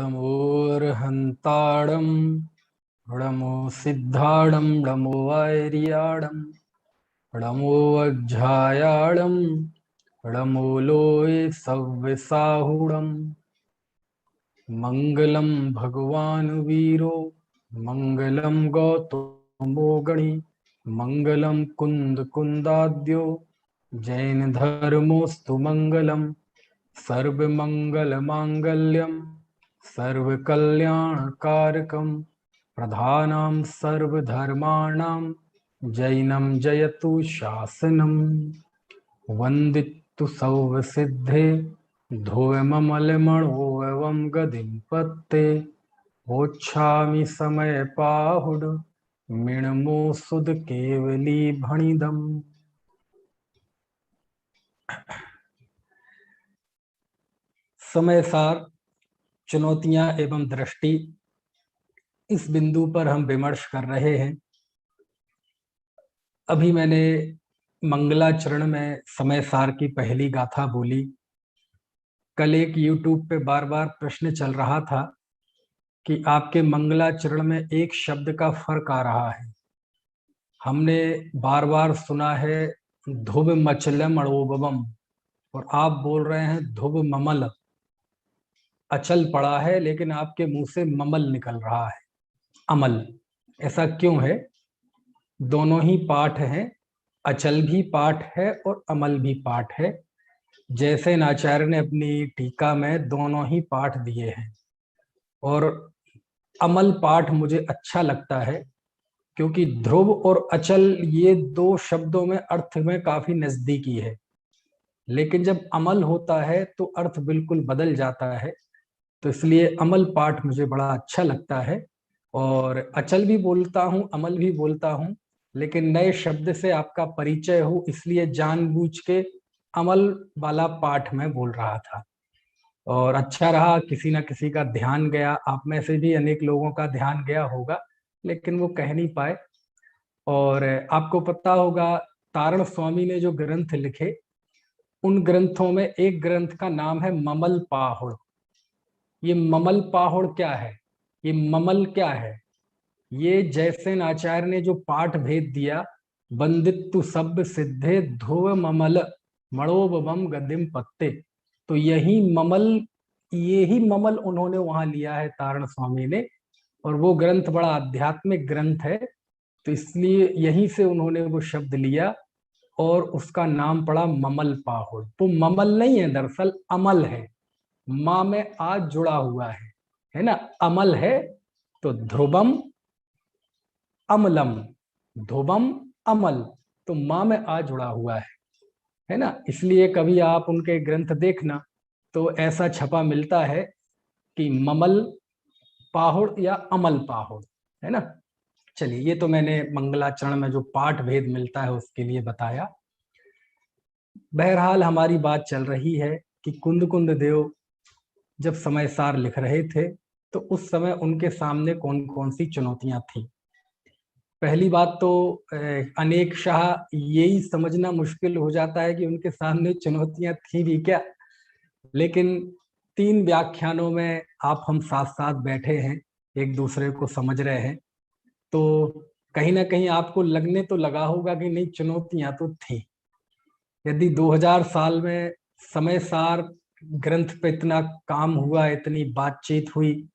णमोर्हन्ताडं णमो सिद्धाडं णमो वैर्याडं णमो वज्झायाडं णमो लोये सव्यसाहुडम्। मंगलम भगवान वीरो मंगलम गौतमो गणि मंगलम कुंद कुंदाद्यो जैन धर्मोस्तु मंगलम सर्वमंगल मांगल्यम सर्वकल्याणकारकम प्रधानां सर्वधर्माणां जैनं जयतु शासनम वंदितु सौवसिद्धे ध्रुवममलमणोऽवं गदिं पत्ते वोच्छामि समय पाहुड मिणमो सुद केवली भणिदम्। समय सार चुनौतियां एवं दृष्टि, इस बिंदु पर हम विमर्श कर रहे हैं। अभी मैंने मंगलाचरण में समय सार की पहली गाथा बोली। कल एक YouTube पे बार बार प्रश्न चल रहा था कि आपके मंगलाचरण में एक शब्द का फर्क आ रहा है। हमने बार बार सुना है धुब मचलम अड़ोबम, और आप बोल रहे हैं धुब ममल। अचल पड़ा है लेकिन आपके मुंह से ममल निकल रहा है, अमल। ऐसा क्यों है? दोनों ही पाठ हैं, अचल भी पाठ है और अमल भी पाठ है। जैसे आचार्य ने अपनी टीका में दोनों ही पाठ दिए हैं, और अमल पाठ मुझे अच्छा लगता है क्योंकि ध्रुव और अचल ये दो शब्दों में अर्थ में काफी नजदीकी है, लेकिन जब अमल होता है तो अर्थ बिल्कुल बदल जाता है। तो इसलिए अमल पाठ मुझे बड़ा अच्छा लगता है, और अचल भी बोलता हूँ, अमल भी बोलता हूँ, लेकिन नए शब्द से आपका परिचय हो इसलिए जानबूझ के अमल वाला पाठ में बोल रहा था। और अच्छा रहा, किसी ना किसी का ध्यान गया। आप में से भी अनेक लोगों का ध्यान गया होगा, लेकिन वो कह नहीं पाए। और आपको पता होगा तारण स्वामी ने जो ग्रंथ लिखे, उन ग्रंथों में एक ग्रंथ का नाम है ममल पाहुड़। ये ममल पाहुड़ क्या है? ये ममल क्या है? ये जैसे आचार्य ने जो पाठ भेद दिया, बंदित्तु सब सिद्धे ध्रुव ममल मणोबम गदिम पत्ते, तो यही ममल उन्होंने वहां लिया है तारण स्वामी ने। और वो ग्रंथ बड़ा आध्यात्मिक ग्रंथ है, तो इसलिए यहीं से उन्होंने वो शब्द लिया और उसका नाम पड़ा ममल पाहुड़। तो ममल नहीं है, दरअसल अमल है। माँ में आज जुड़ा हुआ है ना, अमल है। तो ध्रुवम अमलम, ध्रुवम अमल, तो माँ में आ जुड़ा हुआ है ना। इसलिए कभी आप उनके ग्रंथ देखना तो ऐसा छपा मिलता है कि ममल पाहुड़ या अमल पाहुड़, है ना। चलिए, ये तो मैंने मंगलाचरण में जो पाठ भेद मिलता है उसके लिए बताया। बहरहाल हमारी बात चल रही है कि कुंद कुंद देव जब समय सार लिख रहे थे तो उस समय उनके सामने कौन कौन सी चुनौतियां थी। पहली बात तो अनेक शाह यही समझना मुश्किल हो जाता है कि उनके सामने चुनौतियां थी भी क्या। लेकिन 3 व्याख्यानों में आप हम साथ साथ बैठे हैं, एक दूसरे को समझ रहे हैं, तो कहीं ना कहीं आपको लगने तो लगा होगा कि नहीं, चुनौतियां तो थी। यदि 2000 साल में समय सार ग्रंथ पे इतना काम हुआ, इतनी बातचीत हुई,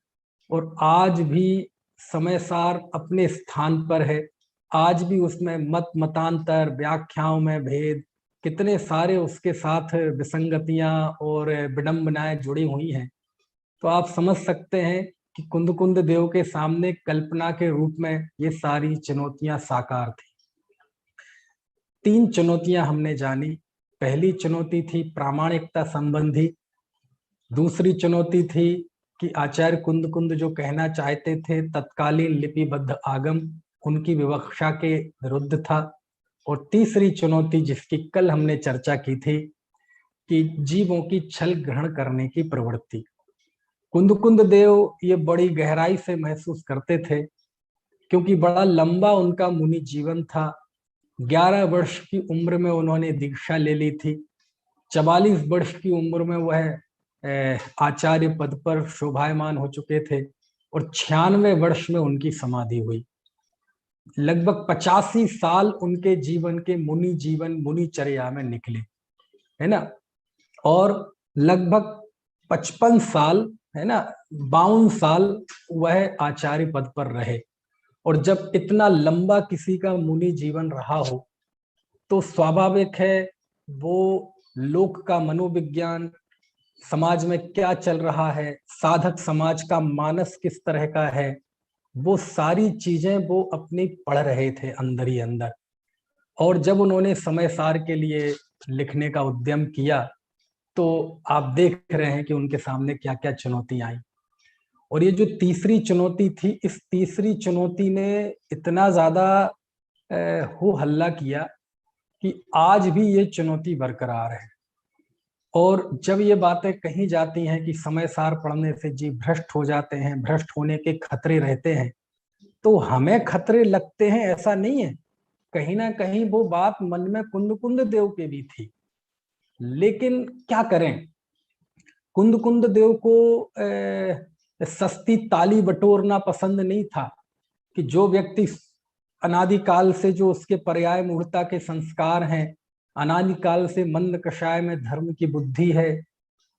और आज भी समय सार अपने स्थान पर है, आज भी उसमें मत मतांतर, व्याख्याओं में भेद, कितने सारे उसके साथ विसंगतियां और विडंबनाएं जुड़ी हुई हैं, तो आप समझ सकते हैं कि कुंद कुंद देव के सामने कल्पना के रूप में ये सारी चुनौतियां साकार थी। 3 चुनौतियां हमने जानी। पहली चुनौती थी प्रामाणिकता संबंधी, दूसरी चुनौती थी कि आचार्य कुंद कुंद जो कहना चाहते थे तत्कालीन लिपिबद्ध आगम उनकी विवक्षा के विरुद्ध था, और तीसरी चुनौती जिसकी कल हमने चर्चा की थी कि जीवों की छल ग्रहण करने की प्रवृत्ति। कुंद कुंद देव ये बड़ी गहराई से महसूस करते थे क्योंकि बड़ा लंबा उनका मुनि जीवन था। 11 वर्ष की उम्र में उन्होंने दीक्षा ले ली थी, 44 वर्ष की उम्र में वह आचार्य पद पर शोभायमान हो चुके थे और 96 वर्ष में उनकी समाधि हुई। लगभग 85 साल उनके जीवन के मुनिचर्या में निकले, है ना। और लगभग 55 साल, है ना, 52 साल वह आचार्य पद पर रहे। और जब इतना लंबा किसी का मुनि जीवन रहा हो तो स्वाभाविक है वो लोक का मनोविज्ञान, समाज में क्या चल रहा है, साधक समाज का मानस किस तरह का है, वो सारी चीजें वो अपनी पढ़ रहे थे अंदर ही अंदर। और जब उन्होंने समय सार के लिए लिखने का उद्यम किया तो आप देख रहे हैं कि उनके सामने क्या क्या चुनौती आई। और ये जो तीसरी चुनौती थी, इस तीसरी चुनौती ने इतना ज्यादा हो हल्ला किया कि आज भी ये चुनौती बरकरार है। और जब ये बातें कही जाती हैं कि समय सार पढ़ने से जीव भ्रष्ट हो जाते हैं, भ्रष्ट होने के खतरे रहते हैं, तो हमें खतरे लगते हैं ऐसा नहीं है। कहीं ना कहीं वो बात मन में कुंद कुंद देव के भी थी, लेकिन क्या करें, कुंद कुंद देव को सस्ती ताली बटोरना पसंद नहीं था कि जो व्यक्ति अनादिकाल से जो उसके पर्याय मूर्ता के संस्कार हैं, अनादिकाल से मंद कषाय में धर्म की बुद्धि है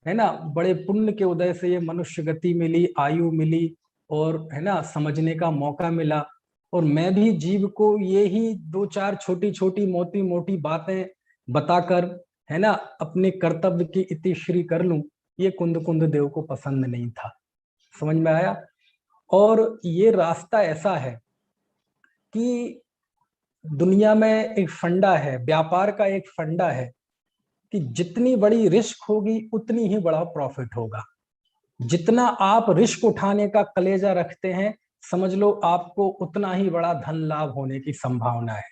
ना, बड़े पुण्य के उदय से ये मनुष्य गति मिली, आयु मिली और, है ना, समझने का मौका मिला। और मैं भी जीव को ये ही दो चार छोटी छोटी मोटी मोटी बातें बताकर, है ना, अपने कर्तव्य की इतिश्री कर लूं, ये कुंद कुंद देव को पसंद नहीं था। समझ में आया। और ये रास्ता ऐसा है कि दुनिया में एक फंडा है, व्यापार का एक फंडा है कि जितनी बड़ी रिस्क होगी उतनी ही बड़ा प्रॉफिट होगा। जितना आप रिस्क उठाने का कलेजा रखते हैं, समझ लो आपको उतना ही बड़ा धन लाभ होने की संभावना है।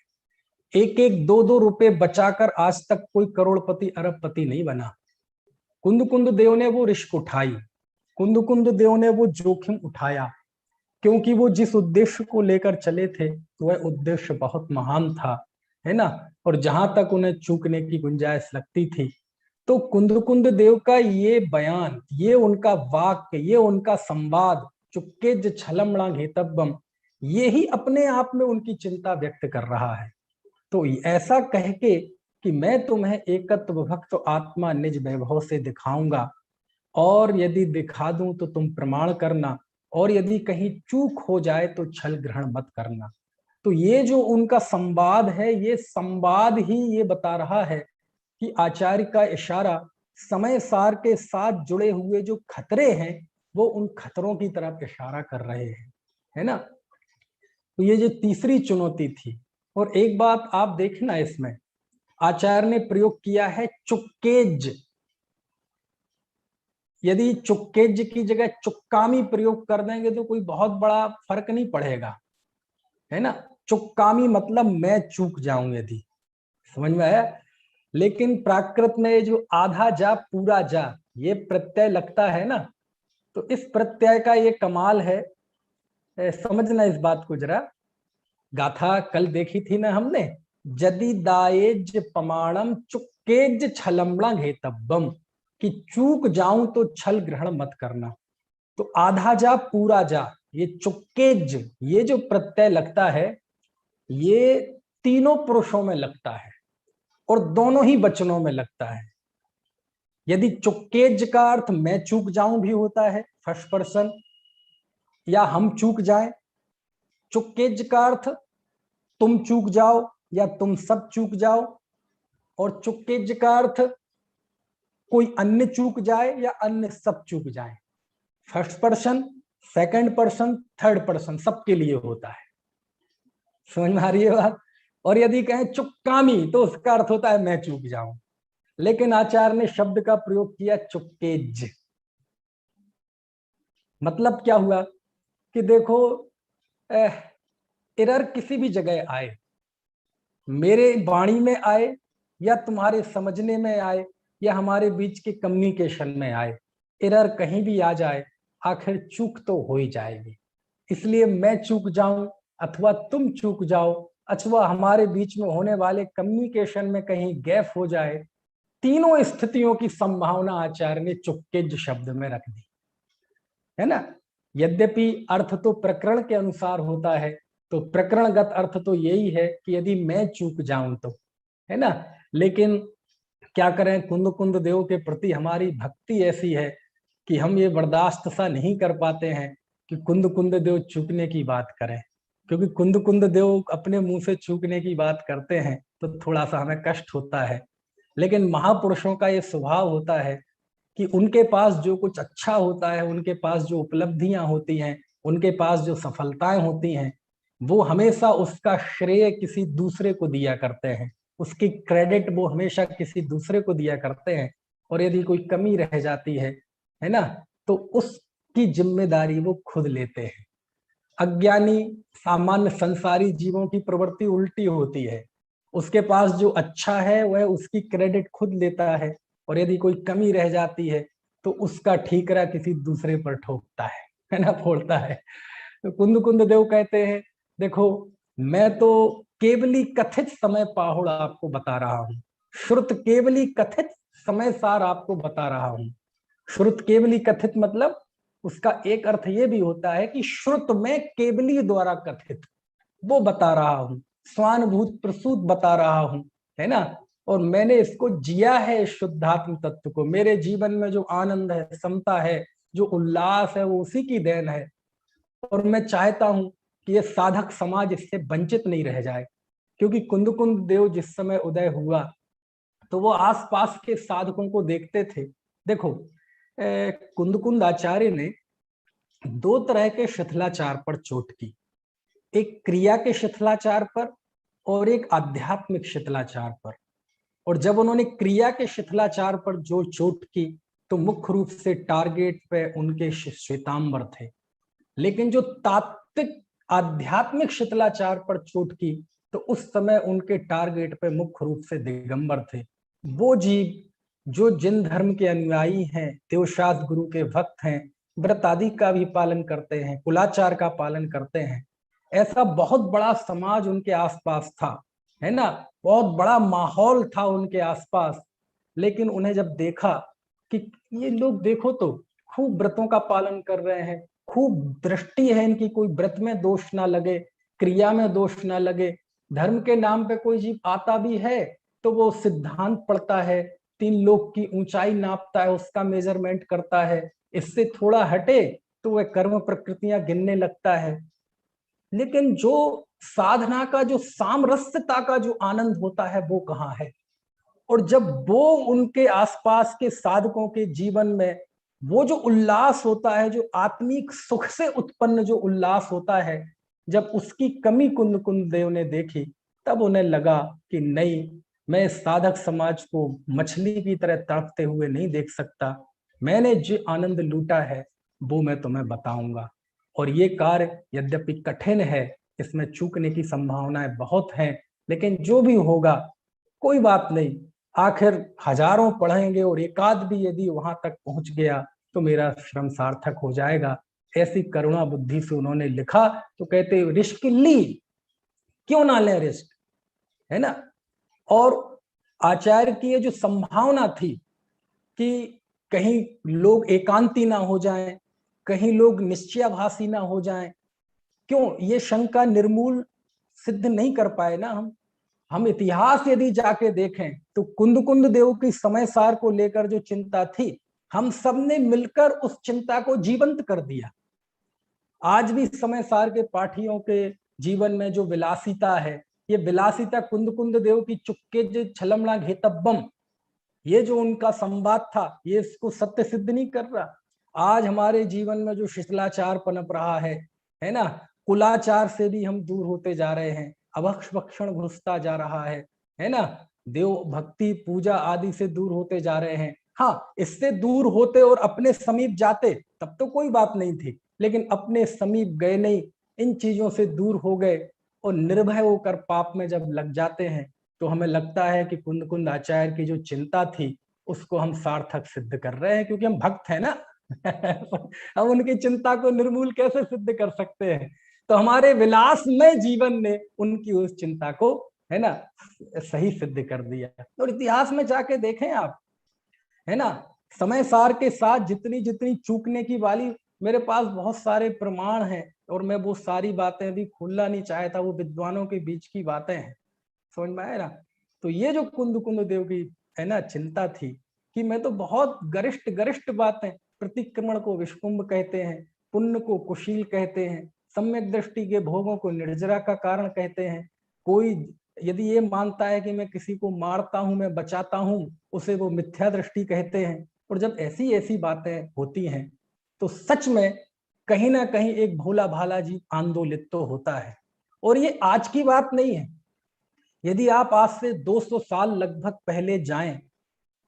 एक एक दो दो रुपए बचाकर आज तक कोई करोड़पति अरबपति नहीं बना। कुंद कुंद देव ने वो रिस्क उठाई, कुंद कुंद देव ने वो जोखिम उठाया, क्योंकि वो जिस उद्देश्य को लेकर चले थे वह उद्देश्य बहुत महान था, है ना। और जहां तक उन्हें चूकने की गुंजाइश लगती थी, तो कुंद कुंद देव का ये बयान, ये उनका वाक्य, ये उनका संवाद, चुपके ज छलमणा घेतब्बम, ये ही अपने आप में उनकी चिंता व्यक्त कर रहा है। तो ऐसा कह के कि मैं तुम्हें एकत्व भक्त आत्मा निज वैभव से दिखाऊंगा, और यदि दिखा दूं तो तुम प्रमाण करना, और यदि कहीं चूक हो जाए तो छल ग्रहण मत करना। तो ये जो उनका संवाद है, ये संवाद ही ये बता रहा है कि आचार्य का इशारा समय सार के साथ जुड़े हुए जो खतरे हैं वो उन खतरों की तरफ इशारा कर रहे हैं, है ना। तो ये जो तीसरी चुनौती थी। और एक बात आप देखना, इसमें आचार्य ने प्रयोग किया है चुक्केज। यदि चुक्केज की जगह चुक्कामी प्रयोग कर देंगे तो कोई बहुत बड़ा फर्क नहीं पड़ेगा, है ना। चुक्कामी मतलब मैं चूक जाऊं यदि, समझ में आया। लेकिन प्राकृत में जो आधा जा पूरा जा ये प्रत्यय लगता है ना, तो इस प्रत्यय का ये कमाल है। समझना इस बात को जरा। गाथा कल देखी थी ना हमने, यदि दाएज प्रमाणम चुक्केज छलमणा घेतब्बम, कि चूक जाऊं तो छल ग्रहण मत करना। तो आधा जा पूरा जा, ये चुक्केज, ये जो प्रत्यय लगता है ये तीनों पुरुषों में लगता है और दोनों ही वचनों में लगता है। यदि चुक्केज का अर्थ मैं चूक जाऊं भी होता है फर्स्ट पर्सन, या हम चूक जाएं। चुक्केज का अर्थ तुम चूक जाओ या तुम सब चूक जाओ, और चुक्केज का अर्थ कोई अन्य चूक जाए या अन्य सब चूक जाए। First person, second person, third person, सबके लिए होता है। समझ में आ रही है बात। और यदि कहें चुक्कामी तो उसका अर्थ होता है मैं चूक जाऊं, लेकिन आचार्य ने शब्द का प्रयोग किया चुक्केज। मतलब क्या हुआ कि देखो, एरर किसी भी जगह आए, मेरे वाणी में आए या तुम्हारे समझने में आए या हमारे बीच के कम्युनिकेशन में आए, एरर कहीं भी आ जाए, आखिर चूक तो हो ही जाएगी। इसलिए मैं चूक जाऊं अथवा तुम चूक जाओ, अथवा हमारे बीच में होने वाले कम्युनिकेशन में कहीं गैप हो जाए, तीनों स्थितियों की संभावना आचार्य ने चुपके शब्द में रख दी, है ना। यद्यपि अर्थ तो प्रकरण के अनुसार होता है, तो प्रकरणगत अर्थ तो यही है कि यदि मैं चूक जाऊं तो, है ना। लेकिन क्या करें, कुंद कुंद देव के प्रति हमारी भक्ति ऐसी है कि हम ये बर्दाश्त सा नहीं कर पाते हैं कि कुंद कुंद देव चूकने की बात करें, क्योंकि कुंद कुंद देव अपने मुंह से चूकने की बात करते हैं तो थोड़ा सा हमें कष्ट होता है। लेकिन महापुरुषों का ये स्वभाव होता है कि उनके पास जो कुछ अच्छा होता है, उनके पास जो उपलब्धियां होती हैं, उनके पास जो सफलताएं होती हैं, वो हमेशा उसका श्रेय किसी दूसरे को दिया करते हैं, उसकी क्रेडिट वो हमेशा किसी दूसरे को दिया करते हैं। और यदि कोई कमी रह जाती है ना, तो उसकी जिम्मेदारी वो खुद लेते हैं। अज्ञानी सामान्य संसारी जीवों की प्रवृत्ति उल्टी होती है, उसके पास जो अच्छा है वह उसकी क्रेडिट खुद लेता है, और यदि कोई कमी रह जाती है तो उसका ठीकरा किसी दूसरे पर ठोकता है ना, फोड़ता है। तो कुंद कुंद देव कहते हैं, देखो मैं तो केवली कथित समय पाहुड़ आपको बता रहा हूं, श्रुत केवली कथित समय सार आपको बता रहा हूं। श्रुत केवली कथित मतलब उसका एक अर्थ ये भी होता है कि श्रुत में केवली द्वारा कथित वो बता रहा हूं, स्वानुभूत प्रसूत बता रहा हूं, है ना। और मैंने इसको जिया है, इस शुद्धात्म तत्व को, मेरे जीवन में जो आनंद है, समता है, जो उल्लास है, वो उसी की देन है। और मैं चाहता हूं कि ये साधक समाज इससे वंचित नहीं रह जाए, क्योंकि कुंद कुंद देव जिस समय उदय हुआ तो वो आसपास के साधकों को देखते थे। देखो कुंद कुंद आचार्य ने दो तरह के शिथिलाचार पर चोट की, एक क्रिया के शिथिलाचार पर और एक आध्यात्मिक शिथिलाचार पर। और जब उन्होंने क्रिया के शिथिलाचार पर जो चोट की तो मुख्य रूप से टारगेट पे उनके श्वेतांबर थे। लेकिन जो तात्विक आध्यात्मिक शिथिलाचार पर चोट की तो उस समय उनके टारगेट पे मुख्य रूप से दिगंबर थे। वो जीव जो जिन धर्म के अनुयायी हैं, देवशास्त्र गुरु के भक्त हैं, व्रत आदि का भी पालन करते हैं, कुलाचार का पालन करते हैं, ऐसा बहुत बड़ा समाज उनके आसपास था, है ना। बहुत बड़ा माहौल था उनके आसपास। लेकिन उन्हें जब देखा कि ये लोग देखो तो खूब व्रतों का पालन कर रहे हैं, खूब दृष्टि है इनकी, कोई व्रत में दोष ना लगे, क्रिया में दोष ना लगे, धर्म के नाम पे कोई जीव आता भी है तो वो सिद्धांत पढ़ता है, तीन लोक की ऊंचाई नापता है, उसका मेजरमेंट करता है, इससे थोड़ा हटे तो वह कर्म प्रकृतियां गिनने लगता है। लेकिन जो साधना का, जो सामरस्यता का जो आनंद होता है वो कहाँ है। और जब वो उनके आसपास के साधकों के जीवन में वो जो उल्लास होता है, जो आत्मिक सुख से उत्पन्न जो उल्लास होता है, जब उसकी कमी कुंद कुंद देव ने देखी तब उन्हें लगा कि नहीं, मैं साधक समाज को मछली की तरह तड़पते हुए नहीं देख सकता, मैंने जो आनंद लूटा है वो मैं तुम्हें बताऊंगा। और ये कार्य यद्यपि कठिन है, इसमें चूकने की संभावनाएं बहुत हैं, लेकिन जो भी होगा कोई बात नहीं, आखिर हजारों पढ़ेंगे और एकाध भी यदि वहां तक पहुंच गया तो मेरा श्रम सार्थक हो जाएगा। ऐसी करुणा बुद्धि से उन्होंने लिखा। तो कहते रिस्क ली, क्यों ना ले रिस्क, है ना। और आचार्य की ये जो संभावना थी कि कहीं लोग एकांती ना हो जाएं, कहीं लोग निश्चयाभासी ना हो जाएं, क्यों ये शंका निर्मूल सिद्ध नहीं कर पाए ना हम इतिहास यदि जाके देखें तो कुंद कुंद देव की समय सार को लेकर जो चिंता थी, हम सब ने मिलकर उस चिंता को जीवंत कर दिया। आज भी समय सार के पाठियों के जीवन में जो विलासिता है, ये विलासिता कुंद कुंद देव की चुपके जो छलमना घेतब्बम, ये जो उनका संवाद था, ये इसको सत्य सिद्ध नहीं कर रहा। आज हमारे जीवन में जो शिथिलाचार पनप रहा है ना, कुलाचार से भी हम दूर होते जा रहे हैं, अभक्ष भक्षण घुसता जा रहा है ना, देव भक्ति पूजा आदि से दूर होते जा रहे हैं। हाँ, इससे दूर होते और अपने समीप जाते तब तो कोई बात नहीं थी, लेकिन अपने समीप गए नहीं, इन चीजों से दूर हो गए और निर्भय होकर पाप में जब लग जाते हैं तो हमें लगता है कि कुंद कुंद आचार्य की जो चिंता थी उसको हम सार्थक सिद्ध कर रहे हैं, क्योंकि हम भक्त हैं ना। हम उनकी चिंता को निर्मूल कैसे सिद्ध कर सकते हैं। तो हमारे विलासमय जीवन ने उनकी उस चिंता को, है ना, सही सिद्ध कर दिया। और इतिहास में जाके देखें आप, है ना, समय सार के साथ जितनी जितनी चूकने की वाली, मेरे पास बहुत सारे प्रमाण हैं और मैं वो सारी बातें भी खोलना नहीं चाहता, वो विद्वानों के बीच की बातें हैं, समझ में आया ना। तो ये जो कुंद देव की है ना चिंता थी कि मैं तो बहुत गरिष्ठ गरिष्ठ बातें, प्रतिक्रमण को विष्कुंभ कहते हैं, पुण्य को कुशील कहते हैं, सम्यक दृष्टि के भोगों को निर्जरा का कारण कहते हैं। कोई यदि ये मानता है कि मैं किसी को मारता हूं, मैं बचाता हूं, उसे वो मिथ्या दृष्टि कहते हैं। और जब ऐसी ऐसी बातें होती हैं तो सच में कहीं ना कहीं एक भोला भाला जी आंदोलित तो होता है। और ये आज की बात नहीं है, यदि आप आज से 200 साल लगभग पहले जाएं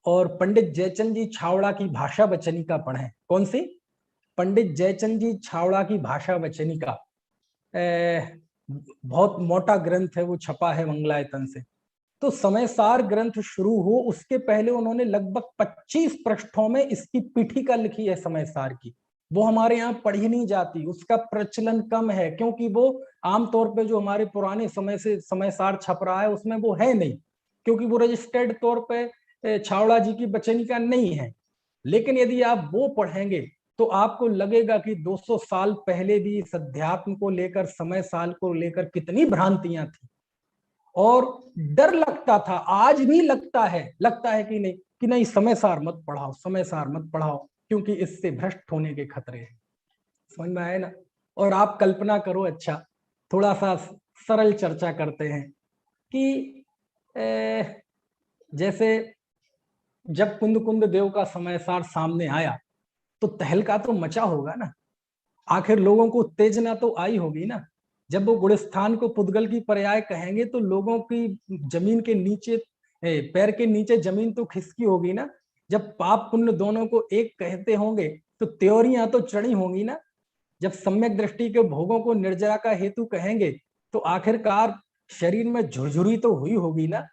और पंडित जयचंद जी छावड़ा की भाषा वचनिका पढ़ें। कौन सी? पंडित जयचंद जी छावड़ा की भाषा वचनिका, बहुत मोटा ग्रंथ है, वो छपा है मंगलायतन से। तो समय सार ग्रंथ शुरू हो उसके पहले उन्होंने लगभग 25 पृष्ठों में इसकी पीठिका लिखी है समय सार की। वो हमारे यहाँ पढ़ी नहीं जाती, उसका प्रचलन कम है, क्योंकि वो आमतौर पे जो हमारे पुराने समय से समय सार छप रहा है उसमें वो है नहीं, क्योंकि वो रजिस्टर्ड तौर पे छावड़ा जी की वचनिका नहीं है। लेकिन यदि आप वो पढ़ेंगे तो आपको लगेगा कि 200 साल पहले भी इस अध्यात्म को लेकर, समय साल को लेकर कितनी भ्रांतियां थी और डर लगता था। आज भी लगता है कि नहीं समय सार मत पढ़ाओ, समय सार मत पढ़ाओ, क्योंकि इससे भ्रष्ट होने के खतरे हैं। समझ में आया ना। और आप कल्पना करो, अच्छा थोड़ा सा सरल चर्चा करते हैं कि जैसे जब कुंद देव का समय सार सामने आया तो तहलका तो मचा होगा ना, आखिर लोगों को उत्तेजना तो आई होगी ना। जब वो गुलिस्तान को पुद्गल की पर्याय कहेंगे तो लोगों की जमीन के नीचे, पैर के नीचे जमीन तो खिसकी होगी ना। जब पाप पुण्य दोनों को एक कहते होंगे तो त्योरियां तो चढ़ी होंगी ना। जब सम्यक दृष्टि के भोगों को निर्जरा का हेतु कहेंगे तो आखिरकार शरीर में झुरझुरी तो हुई होगी ना।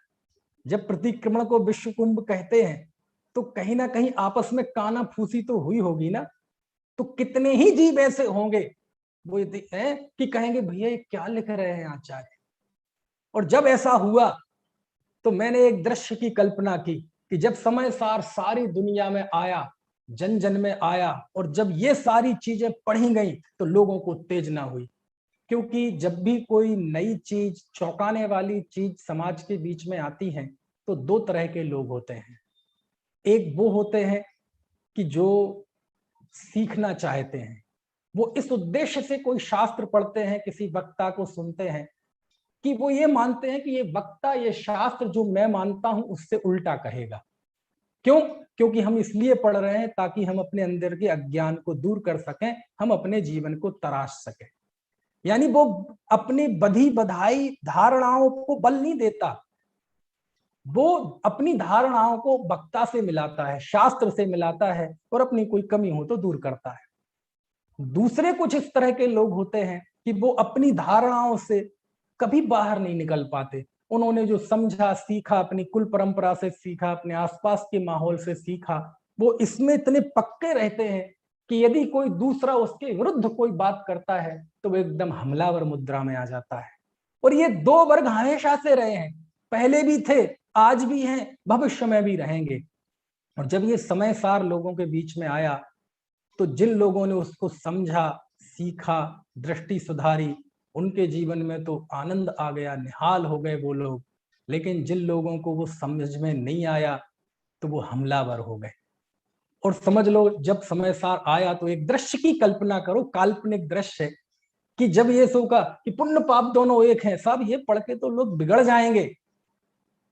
जब प्रतिक्रमण को विश्व कुंभ कहते हैं तो कहीं ना कहीं आपस में काना फूसी तो हुई होगी ना। तो कितने ही जीव ऐसे होंगे वो है कि कहेंगे भैया ये क्या लिख रहे हैं आचार्य। और जब ऐसा हुआ तो मैंने एक दृश्य की कल्पना की कि जब समय सार सारी दुनिया में आया, जन जन में आया, और जब ये सारी चीजें पढ़ी गई तो लोगों को उत्तेजना हुई। क्योंकि जब भी कोई नई चीज, चौंकाने वाली चीज समाज के बीच में आती है तो दो तरह के लोग होते हैं। एक वो होते हैं कि जो सीखना चाहते हैं, वो इस उद्देश्य से कोई शास्त्र पढ़ते हैं, किसी वक्ता को सुनते हैं कि वो ये मानते हैं कि ये वक्ता, ये शास्त्र जो मैं मानता हूं उससे उल्टा कहेगा। क्यों? क्योंकि हम इसलिए पढ़ रहे हैं ताकि हम अपने अंदर के अज्ञान को दूर कर सकें, हम अपने जीवन को तराश सकें। यानी वो अपनी बधी बधाई धारणाओं को बल नहीं देता, वो अपनी धारणाओं को वक्ता से मिलाता है, शास्त्र से मिलाता है और अपनी कोई कमी हो तो दूर करता है। दूसरे कुछ इस तरह के लोग होते हैं कि वो अपनी धारणाओं से कभी बाहर नहीं निकल पाते। उन्होंने जो समझा, सीखा, अपनी कुल परंपरा से सीखा, अपने आसपास के माहौल से सीखा, वो इसमें इतने पक्के रहते हैं कि यदि कोई दूसरा उसके विरुद्ध कोई बात करता है तो वो एकदम हमलावर मुद्रा में आ जाता है। और ये दो वर्ग हमेशा से रहे हैं, पहले भी थे, आज भी हैं, भविष्य में भी रहेंगे। और जब ये समय सार लोगों के बीच में आया तो जिन लोगों ने उसको समझा, सीखा, दृष्टि सुधारी, उनके जीवन में तो आनंद आ गया, निहाल हो गए वो लोग। लेकिन जिन लोगों को वो समझ में नहीं आया तो वो हमलावर हो गए। और समझ लो जब समय सार आया तो एक दृश्य की कल्पना करो, काल्पनिक दृश्य, कि जब ये सोचा कि पुण्य पाप दोनों एक हैं, सब ये पढ़ के तो लोग बिगड़ जाएंगे,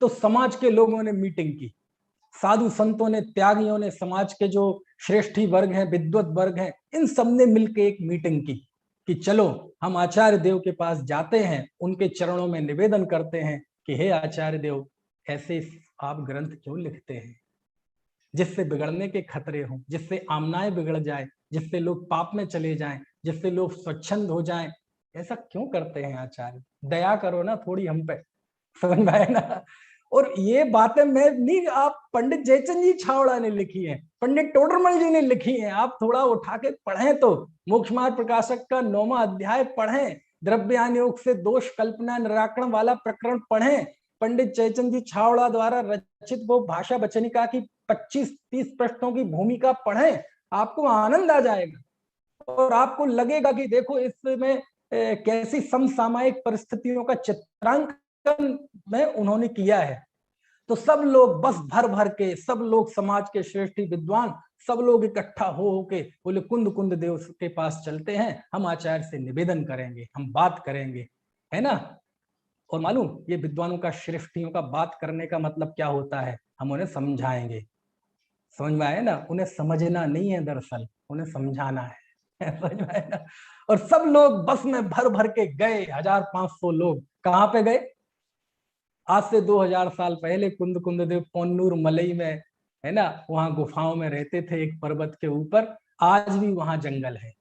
तो समाज के लोगों ने मीटिंग की, साधु संतों ने, त्यागियों ने, समाज के जो श्रेष्ठी वर्ग हैं, विद्वत वर्ग हैं, इन सब ने मिलकर एक मीटिंग की कि चलो हम आचार्य देव के पास जाते हैं, उनके चरणों में निवेदन करते हैं कि हे आचार्य देव, ऐसे आप ग्रंथ क्यों लिखते हैं जिससे बिगड़ने के खतरे हों, जिससे आमनाएं बिगड़ जाए, जिससे लोग पाप में चले जाएं, जिससे लोग स्वच्छंद हो जाएं, ऐसा क्यों करते हैं आचार्य? दया करो ना थोड़ी हम पे। समझ में आया ना। और ये बातें मैं नहीं, आप पंडित जयचंद जी छावड़ा ने लिखी हैं, पंडित टोडरमल जी ने लिखी हैं, आप थोड़ा उठा के पढ़ें तो। मोक्ष मार्ग प्रकाशक का 9वां अध्याय पढ़ें, द्रव्यानुयोग से दोष कल्पना निराकरण वाला प्रकरण पढ़ें, पंडित चैतन्य जी छावड़ा द्वारा रचित वो भाषा वचनिका की 25-30 पृष्ठों की भूमिका पढ़ें, आपको आनंद आ जाएगा और आपको लगेगा कि देखो इसमें कैसी समसामयिक परिस्थितियों का चित्रांकन में उन्होंने किया है। तो सब लोग बस भर भर के, सब लोग समाज के श्रेष्ठ विद्वान, सब लोग इकट्ठा हो के बोले कुंद कुंद देव के पास चलते हैं, हम आचार्य से निवेदन करेंगे, हम बात करेंगे, है ना। और मालूम ये विद्वानों का, श्रेष्ठियों का बात करने का मतलब क्या होता है, हम उन्हें समझाएंगे। समझ में आया ना, उन्हें समझना नहीं है, दरअसल उन्हें समझाना है। समझ में आया ना। और सब लोग बस में भर भर के गए, 1500 लोग कहां पे गए, आज से 2000 साल पहले कुंद कुंद देव पोन्नूर मलई में, है ना, वहां गुफाओं में रहते थे एक पर्वत के ऊपर, आज भी वहां जंगल है।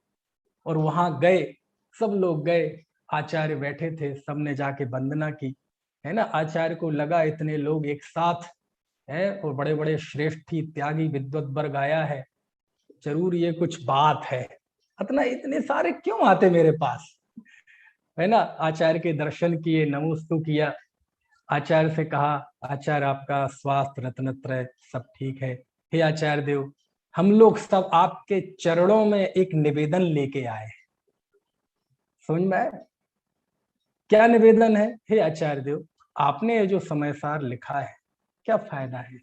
और वहां गए, सब लोग गए, आचार्य बैठे थे, सबने जाके वंदना की, है ना। आचार्य को लगा इतने लोग एक साथ है और बड़े बड़े श्रेष्ठी त्यागी विद्वत वर्ग आया है, जरूर ये कुछ बात है, इतना इतने सारे क्यों आते मेरे पास, है ना। आचार्य के दर्शन किए, नमोस्तु किया, आचार्य से कहा, आचार्य आपका स्वास्थ्य रत्नत्रय सब ठीक है, हे आचार्य देव, हम लोग सब आपके चरणों में एक निवेदन लेके आए। समझ में आया? क्या निवेदन है? हे आचार्य देव, आपने ये जो समयसार लिखा है, क्या फायदा है?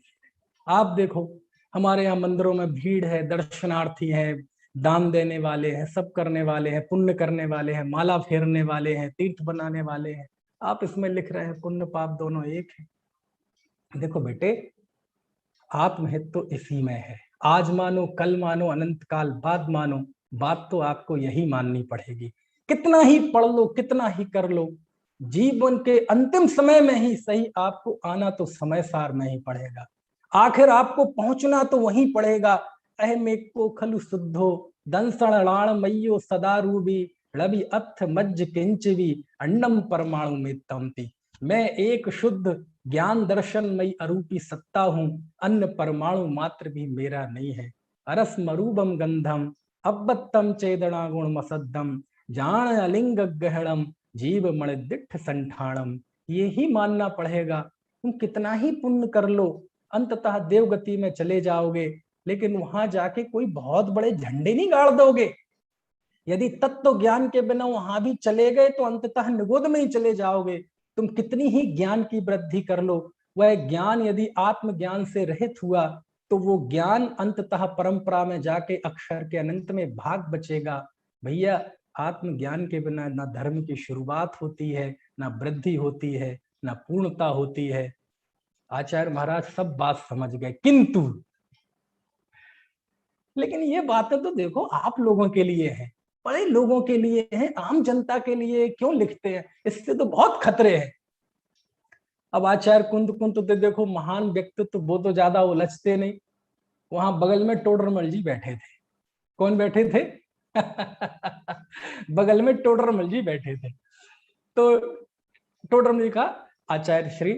आप देखो हमारे यहाँ मंदिरों में भीड़ है, दर्शनार्थी हैं, दान देने वाले हैं, सब करने वाले हैं, पुण्य करने वाले हैं, माला फेरने वाले हैं, तीर्थ बनाने वाले हैं, आप इसमें लिख रहे हैं पुण्य पाप दोनों एक है। देखो बेटे, आत्महित तो इसी में है, आज मानो कल मानो अनंत काल बाद मानो, बात तो आपको यही माननी पड़ेगी। कितना ही पढ़ लो, कितना ही कर लो, जीवन के अंतिम समय में ही सही आपको आना तो समय सार में ही पड़ेगा, आखिर आपको पहुंचना तो वहीं पड़ेगा। अहमेको खलु शुद्धो दंसण राण मय्यो सदारूबी रवि अथ मज्ज किंचवी अन्नम परमाणु में तमती। मैं एक शुद्ध ज्ञान दर्शन मई अरूपी सत्ता हूं, अन्न परमाणु मात्र भी मेरा नहीं है। अरस मरूबम गंधम अब्बत्तम चेदना गुण मसद्दम जान अलिंग गहणम जीव मण दिठ संठाणम। ये ही मानना पड़ेगा, तुम कितना ही पुण्य कर लो, अंततः देवगति में चले जाओगे, लेकिन वहां जाके कोई बहुत बड़े झंडे नहीं गाड़ दोगे। यदि तत्व ज्ञान के बिना वहां भी चले गए तो अंततः निगोद में ही चले जाओगे। तुम कितनी ही ज्ञान की वृद्धि कर लो, वह ज्ञान यदि आत्म ज्ञान से रहित हुआ तो वो ज्ञान अंततः परंपरा में जाके अक्षर के अनंत में भाग बचेगा। भैया, आत्म ज्ञान के बिना ना धर्म की शुरुआत होती है, ना वृद्धि होती है, ना पूर्णता होती है। आचार्य महाराज सब बात समझ गए, किंतु लेकिन ये बातें तो देखो आप लोगों के लिए है, बड़े लोगों के लिए है, आम जनता के लिए क्यों लिखते हैं, इससे तो बहुत खतरे हैं। अब आचार्य कुंद कुंद तो देखो महान व्यक्तित्व, वो तो ज्यादा उलझते नहीं, वहां बगल में टोडरमल जी बैठे थे। कौन बैठे थे? बगल में टोडरमल जी बैठे थे। तो टोडरमल जी कहा, आचार्य श्री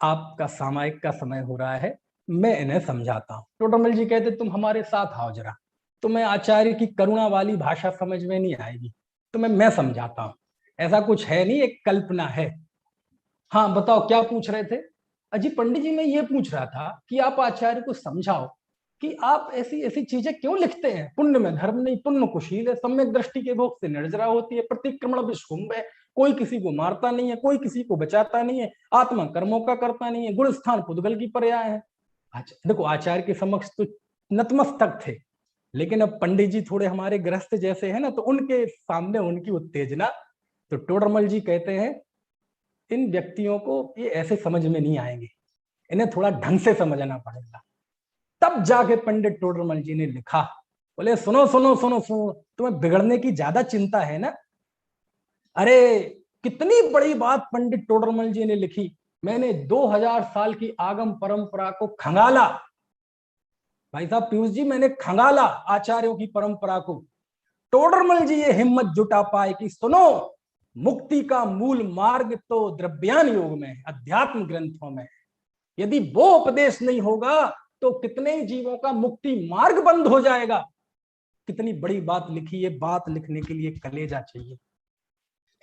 आपका सामायिक का समय हो रहा है, मैं इन्हें समझाता हूँ। टोडरमल जी कहते तुम हमारे साथ आओ जरा, तुम्हें आचार्य की करुणा वाली भाषा समझ में नहीं आएगी, तुम्हें मैं समझाता हूँ। ऐसा कुछ है नहीं, एक कल्पना है। हाँ बताओ क्या पूछ रहे थे? अजी पंडित जी, मैं ये पूछ रहा था कि आप आचार्य को समझाओ कि आप ऐसी ऐसी चीजें क्यों लिखते हैं, पुण्य में धर्म नहीं, पुण्य कुशील है, सम्यक दृष्टि के भोग से निर्जरा होती है, प्रतिक्रमण विश्वम्भ है, कोई किसी को मारता नहीं है, कोई किसी को बचाता नहीं है, आत्मा कर्मों का करता नहीं है, गुण स्थान पुद्गल की पर्याय है। देखो आचार्य के समक्ष तो नतमस्तक थे, लेकिन अब पंडित जी थोड़े हमारे गृहस्थ जैसे हैं ना, तो उनके सामने उनकी उत्तेजना। तो टोडरमल जी कहते हैं इन व्यक्तियों को ये ऐसे समझ में नहीं आएंगे, इन्हें थोड़ा ढंग से समझना पड़ेगा। तब जाके पंडित टोडरमल जी ने लिखा, बोले सुनो सुनो सुनो सुनो, तुम्हें बिगड़ने की ज्यादा चिंता है ना। अरे कितनी बड़ी बात पंडित टोडरमल जी ने लिखी, मैंने 2000 साल की आगम परंपरा को खंगाला। भाई साहब पीयूष जी, मैंने खंगाला आचार्यों की परंपरा को। टोडरमल जी ये हिम्मत जुटा पाए कि सुनो, मुक्ति का मूल मार्ग तो द्रव्यान योग में, अध्यात्म ग्रंथों में। यदि वो उपदेश नहीं होगा तो कितने जीवों का मुक्ति मार्ग बंद हो जाएगा। कितनी बड़ी बात लिखी है, बात लिखने के लिए कलेजा चाहिए।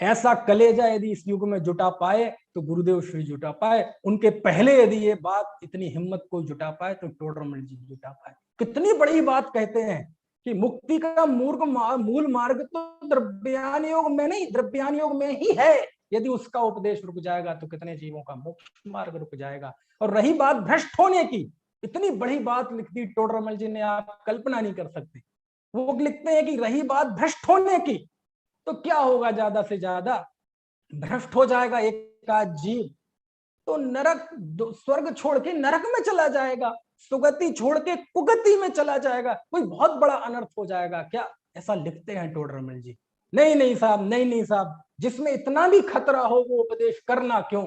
ऐसा कलेजा यदि इस युग में जुटा पाए तो गुरुदेव श्री जुटा पाए, उनके पहले यदि ये बात इतनी हिम्मत को जुटा पाए तो टोडरमल जी जुटा पाए। कितनी बड़ी बात कहते हैं कि मुक्ति का मूल मार्ग तो द्रव्यान योग में नहीं, द्रव्यान योग में ही है। यदि उसका उपदेश रुक जाएगा तो कितने जीवों का मोक्ष मार्ग रुक जाएगा। और रही बात भ्रष्ट होने की, इतनी बड़ी बात लिख दी टोडरमल जी ने, आप कल्पना नहीं कर सकते। वो लिखते हैं कि रही बात भ्रष्ट होने की, तो क्या होगा, ज्यादा से ज्यादा भ्रष्ट हो जाएगा एक आध जीव तो नरक, स्वर्ग छोड़ के नरक में चला जाएगा, सुगति छोड़ के कुगति में चला जाएगा, कोई बहुत बड़ा अनर्थ हो जाएगा क्या, ऐसा लिखते हैं टोडरमल जी। नहीं नहीं साहब, नहीं नहीं साहब, जिसमें इतना भी खतरा हो वो उपदेश करना क्यों।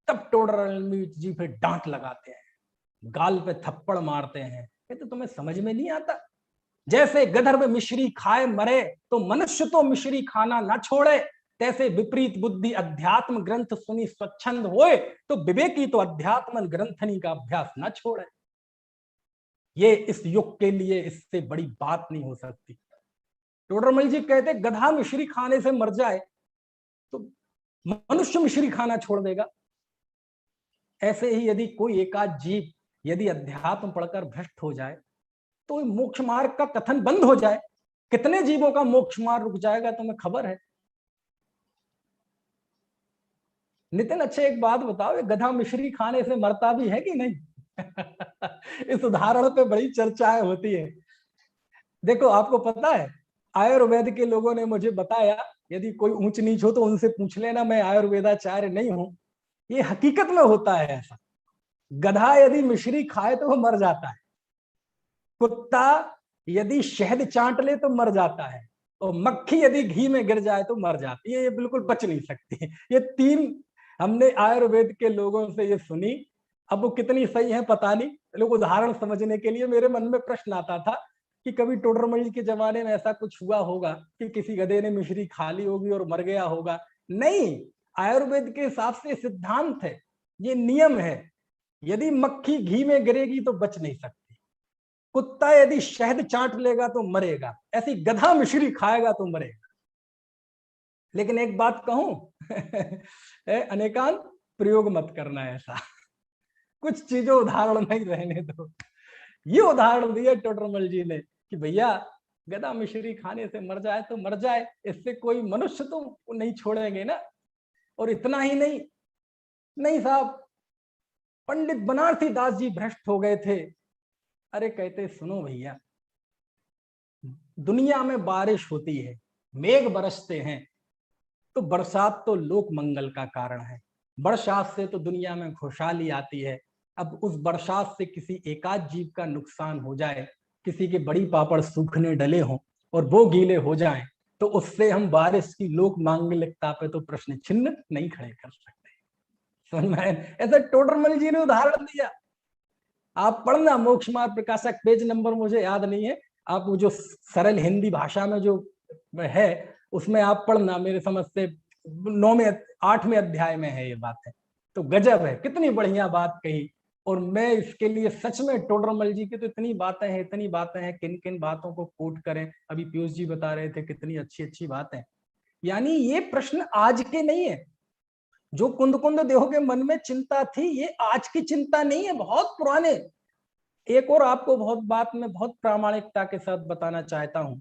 तब टोडरमल जी फिर डांट लगाते हैं, गाल पे थप्पड़ मारते हैं, ये तो तुम्हें समझ में नहीं आता। जैसे गधर्व मिश्री खाए मरे तो मनुष्य तो मिश्री खाना ना छोड़े, तैसे विपरीत बुद्धि अध्यात्म ग्रंथ सुनी स्वच्छंद होए तो विवेकी तो अध्यात्म ग्रंथनी का अभ्यास ना छोड़े। ये इस युग के लिए इससे बड़ी बात नहीं हो सकती। टोडरमल जी कहते गधा मिश्री खाने से मर जाए तो मनुष्य मिश्री खाना छोड़ देगा। ऐसे ही यदि कोई एकाध जीव यदि अध्यात्म पढ़कर भ्रष्ट हो जाए तो मोक्ष मार्ग का कथन बंद हो जाए, कितने जीवों का मोक्ष मार्ग रुक जाएगा तुम्हें खबर है। नितिन अच्छे एक बात बताओ, गधा मिश्री खाने से मरता भी है कि नहीं? इस उदाहरण पे बड़ी चर्चाएं होती है। देखो आपको पता है, आयुर्वेद के लोगों ने मुझे बताया, यदि कोई ऊंच नीच हो तो उनसे पूछ लेना, मैं आयुर्वेदाचार्य नहीं हूं, ये हकीकत में होता है ऐसा। गधा यदि मिश्री खाए तो वो मर जाता है, कुत्ता यदि शहद चाट ले तो मर जाता है, और मक्खी यदि घी में गिर जाए तो मर जाती है, ये बिल्कुल बच नहीं सकती। ये तीन हमने आयुर्वेद के लोगों से ये सुनी। अब वो कितनी सही है पता नहीं, लोग उदाहरण समझने के लिए, मेरे मन में प्रश्न आता था कि कभी टोडरमल के जमाने में ऐसा कुछ हुआ होगा कि किसी गधे ने मिश्री खा ली होगी और मर गया होगा। नहीं, आयुर्वेद के हिसाब से सिद्धांत है, ये नियम है, यदि मक्खी घी में गिरेगी तो बच नहीं सकती, कुत्ता यदि शहद चाट लेगा तो मरेगा, ऐसी गधा मिश्री खाएगा तो मरेगा। लेकिन एक बात कहूं, अनेकांत प्रयोग मत करना ऐसा, कुछ चीजों उदाहरण नहीं रहने दो। ये उदाहरण दिया टोडरमल जी ने कि भैया गधा मिश्री खाने से मर जाए तो मर जाए, इससे कोई मनुष्य तो नहीं छोड़ेंगे ना। और इतना ही नहीं, नहीं साहब, पंडित बनारसी दास जी भ्रष्ट हो गए थे। अरे कहते सुनो भैया, दुनिया में बारिश होती है, मेघ बरसते हैं, तो बरसात तो लोक मंगल का कारण है, बरसात से तो दुनिया में खुशहाली आती है। अब उस बरसात से किसी एकाध जीव का नुकसान हो जाए, किसी के बड़ी पापड़ सूखने डले हों और वो गीले हो जाएं, तो उससे हम बारिश की लोक मांगलिकता पे तो प्रश्न चिन्ह नहीं खड़े कर सकते। समझ में ऐसा टोडरमल जी ने उदाहरण दिया। आप पढ़ना मोक्ष मार्ग प्रकाशक, पेज नंबर मुझे याद नहीं है, आप वो जो सरल हिंदी भाषा में जो है उसमें आप पढ़ना, मेरे समझ से 8वें अध्याय में है ये बात है। तो गजब है, कितनी बढ़िया बात कही। और मैं इसके लिए सच में टोडरमल जी की तो इतनी बातें हैं, इतनी बातें हैं, किन किन बातों को कोट करें। अभी पीयूष जी बता रहे थे कितनी अच्छी अच्छी बातें। यानी ये प्रश्न आज के नहीं है, जो कुंद कुंद देहो के मन में चिंता थी, ये आज की चिंता नहीं है, बहुत पुराने। एक और आपको बहुत बात में बहुत प्रामाणिकता के साथ बताना चाहता हूं,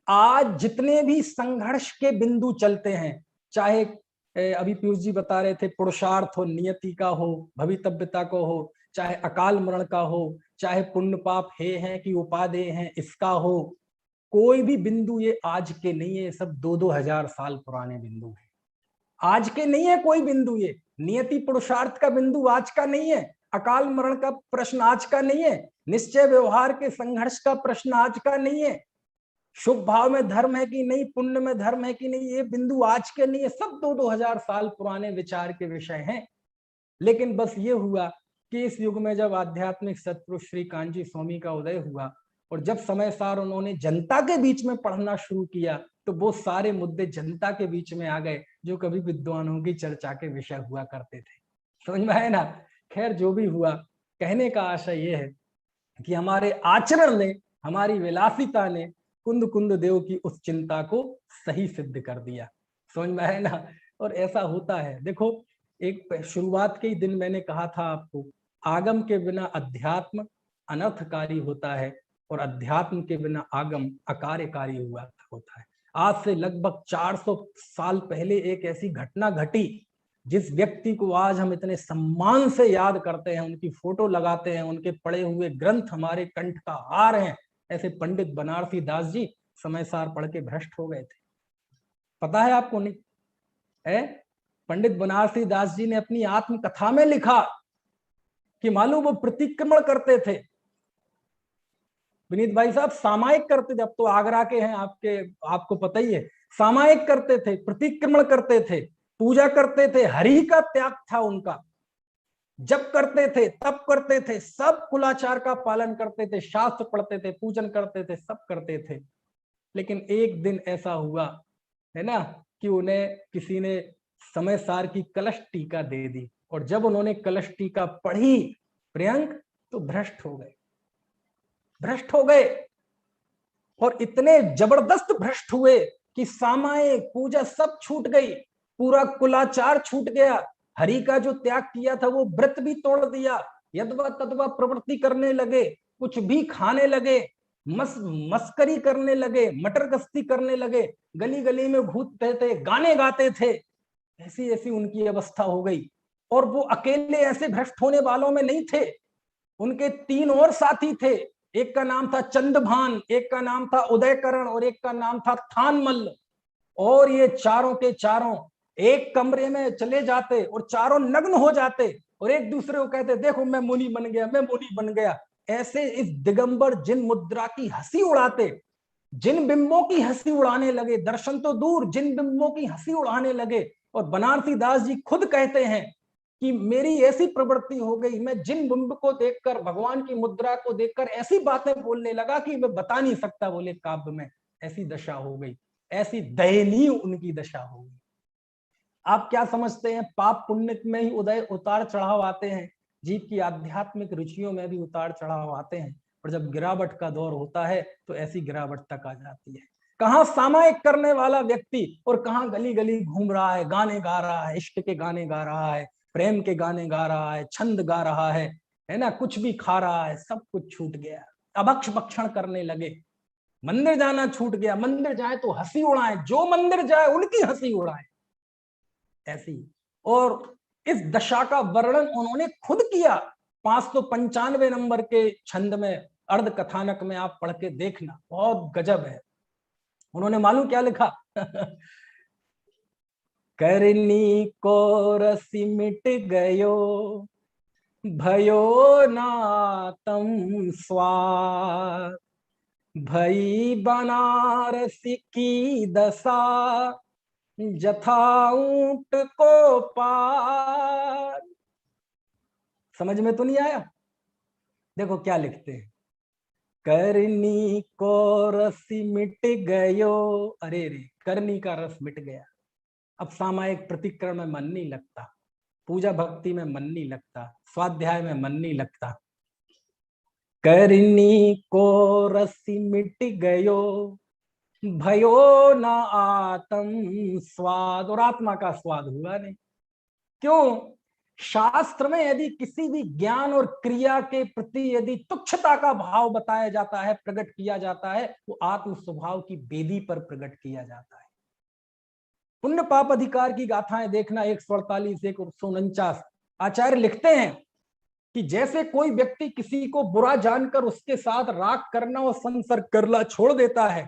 आज जितने भी संघर्ष के बिंदु चलते हैं, चाहे अभी पीयूष जी बता रहे थे पुरुषार्थ हो, नियति का हो, भवितव्यता को हो, चाहे अकाल मरण का हो, चाहे पुण्य पाप हे हैं कि उपादेय हैं इसका हो, कोई भी बिंदु ये आज के नहीं है, सब 2-2 हजार साल पुराने बिंदु हैं। आज के नहीं है कोई बिंदु, ये नियति पुरुषार्थ का बिंदु आज का नहीं है, अकाल मरण का प्रश्न आज का नहीं है, निश्चय व्यवहार के संघर्ष का प्रश्न आज का नहीं है, शुभ भाव में धर्म है कि नहीं, पुण्य में धर्म है कि नहीं, ये बिंदु आज के नहीं है, सब 2-2 हजार साल पुराने विचार के विषय हैं। लेकिन बस ये हुआ कि इस युग में जब आध्यात्मिक सत्पुरुष श्री कांची स्वामी का उदय हुआ और जब समय सार उन्होंने जनता के बीच में पढ़ना शुरू किया, तो वो सारे मुद्दे जनता के बीच में आ गए जो कभी विद्वानों की चर्चा के विषय हुआ करते थे। समझ में है ना। खैर जो भी हुआ, कहने का आशय यह है कि हमारे आचरण ने, हमारी विलासिता ने कुंद कुंद देव की उस चिंता को सही सिद्ध कर दिया। समझ में आया ना। और ऐसा होता है, देखो एक शुरुआत के ही दिन मैंने कहा था आपको, आगम के बिना अध्यात्म अनर्थकारी होता है और अध्यात्म के बिना आगम अकार्यकारी हुआ होता है। आज से लगभग 400 साल पहले एक ऐसी घटना घटी जिस व्यक्ति को आज हम इतने सम्मान से याद करते हैं, उनकी फोटो लगाते हैं, उनके पढ़े हुए ग्रंथ हमारे कंठ का हार हैं, ऐसे पंडित बनारसी दास जी समय सार पढ़ के भ्रष्ट हो गए थे। पता है आपको? नहीं है? पंडित बनारसी दास जी ने अपनी आत्मकथा में लिखा कि मालूम वो प्रतिक्रमण करते थे, विनीत भाई साहब, सामायिक करते थे। अब तो आगरा के हैं, आपको पता ही है, सामायिक करते थे, प्रतिक्रमण करते थे, पूजा करते थे, हरि का त्याग था उनका, जब करते थे तब करते थे, सब कुलाचार का पालन करते थे, शास्त्र पढ़ते थे, पूजन करते थे, सब करते थे। लेकिन एक दिन ऐसा हुआ है ना कि उन्हें किसी ने समय सार की कलश टीका दे दी, और जब उन्होंने कलश टीका पढ़ी प्रियंक, तो भ्रष्ट हो गए, भ्रष्ट हो गए। और इतने जबरदस्त भ्रष्ट हुए कि सामायिक पूजा सब छूट गई, पूरा कुलाचार छूट गया, हरि का जो त्याग किया था वो व्रत भी तोड़ दिया, यदवा तदवा प्रवृत्ति करने लगे, कुछ भी खाने लगे, मस्करी करने लगे, मटर गश्ती करने लगे, गली गली में घूमते थे, गाने गाते थे, ऐसी ऐसी उनकी अवस्था हो गई। और वो अकेले ऐसे भ्रष्ट होने वालों में नहीं थे, उनके 3 और साथी थे, एक का नाम था चंदभान, एक का नाम था उदयकरण और एक का नाम था थानमल्ल। और ये चारों के चारों एक कमरे में चले जाते और चारों नग्न हो जाते और एक दूसरे को कहते, देखो मैं मुनि बन गया, मैं मुनि बन गया। ऐसे इस दिगंबर जिन मुद्रा की हंसी उड़ाते, जिन बिंबों की हंसी उड़ाने लगे, दर्शन तो दूर, जिन बिंबों की हंसी उड़ाने लगे। और बनारसी दास जी खुद कहते हैं कि मेरी ऐसी प्रवृत्ति हो गई, मैं जिन बिंब को देखकर, भगवान की मुद्रा को देखकर ऐसी बातें बोलने लगा कि मैं बता नहीं सकता, बोले काव्य में ऐसी दशा हो गई, ऐसी दयनीय उनकी दशा हो गई। आप क्या समझते हैं, पाप पुण्य में ही उतार चढ़ाव आते हैं, जीव की आध्यात्मिक रुचियों में भी उतार चढ़ाव आते हैं, और जब गिरावट का दौर होता है तो ऐसी गिरावट तक आ जाती है। कहां सामायिक करने वाला व्यक्ति और कहां गली गली घूम रहा है, गाने गा रहा है, इश्क के गाने गा रहा है, प्रेम के गाने गा रहा है, छंद गा रहा है ना, कुछ भी खा रहा है, सब कुछ छूट गया, अभक्ष भक्षण करने लगे, मंदिर जाना छूट गया, मंदिर जाए तो हंसी उड़ाए, जो मंदिर जाए उनकी हंसी उड़ाए, ऐसी। और इस दशा का वर्णन उन्होंने खुद किया 595 नंबर के छंद में, अर्ध कथानक में, आप पढ़ के देखना, बहुत गजब है। उन्होंने मालूम क्या लिखा? करनी को रसी मिट गयो, भयो नातम स्वाद, भई बनारसी की दशा, जथा ऊंट को पार। समझ में तो नहीं आया? देखो क्या लिखते हैं, करनी को रसी मिट गयो, अरे रे, करनी का रस मिट गया, अब सामायिक प्रतिक्रमण में मन नहीं लगता, पूजा भक्ति में मन नहीं लगता, स्वाध्याय में मन नहीं लगता। करनी को रसी मिट गयो, भयो न आत्म स्वाद, और आत्मा का स्वाद हुआ नहीं। क्यों? शास्त्र में यदि किसी भी ज्ञान और क्रिया के प्रति यदि तुच्छता का भाव बताया जाता है, प्रकट किया जाता है, वो आत्म स्वभाव की वेदी पर प्रकट किया जाता है। पुण्य पाप अधिकार की गाथाएं देखना, 148 149, आचार्य लिखते हैं कि जैसे कोई व्यक्ति किसी को बुरा जानकर उसके साथ राग करना और संसर्ग करना छोड़ देता है,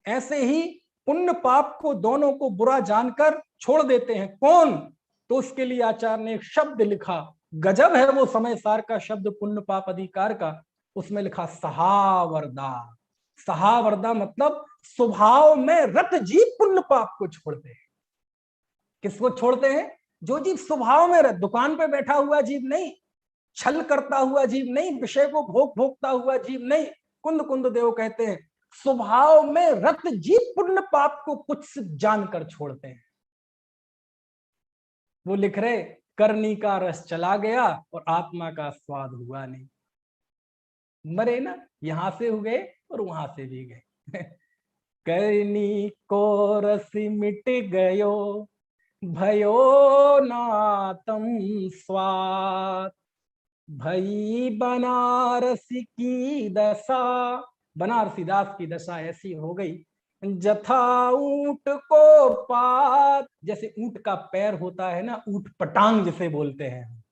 ऐसे ही पुण्य पाप को दोनों को बुरा जानकर छोड़ देते हैं। कौन? तो उसके लिए आचार्य ने एक शब्द लिखा, गजब है वो समय सार का शब्द पुण्य पाप अधिकार का, उसमें लिखा सहावरदा। सहावरदा मतलब स्वभाव में रत जीव पुण्य पाप को छोड़ते हैं। किसको छोड़ते हैं? जो जीव स्वभाव में रत, दुकान पे बैठा हुआ जीव नहीं, छल करता हुआ जीव नहीं, विषय को भोगता हुआ जीव नहीं। कुंद कुंद देव कहते हैं स्वभाव में रत जीव पुण्य पाप को कुछ जानकर छोड़ते हैं। वो लिख रहे, करनी का रस चला गया और आत्मा का स्वाद हुआ नहीं। मरे ना, यहां से हो गए और वहां से भी गए। करनी को रसी मिट गयो, भयो नातम स्वाद। भई बनारसी की दशा, बनारसी दास की दशा ऐसी हो गई, जथा ऊंट को पात, जैसे ऊंट का पैर होता है ना, ऊंट पटांग जिसे बोलते हैं,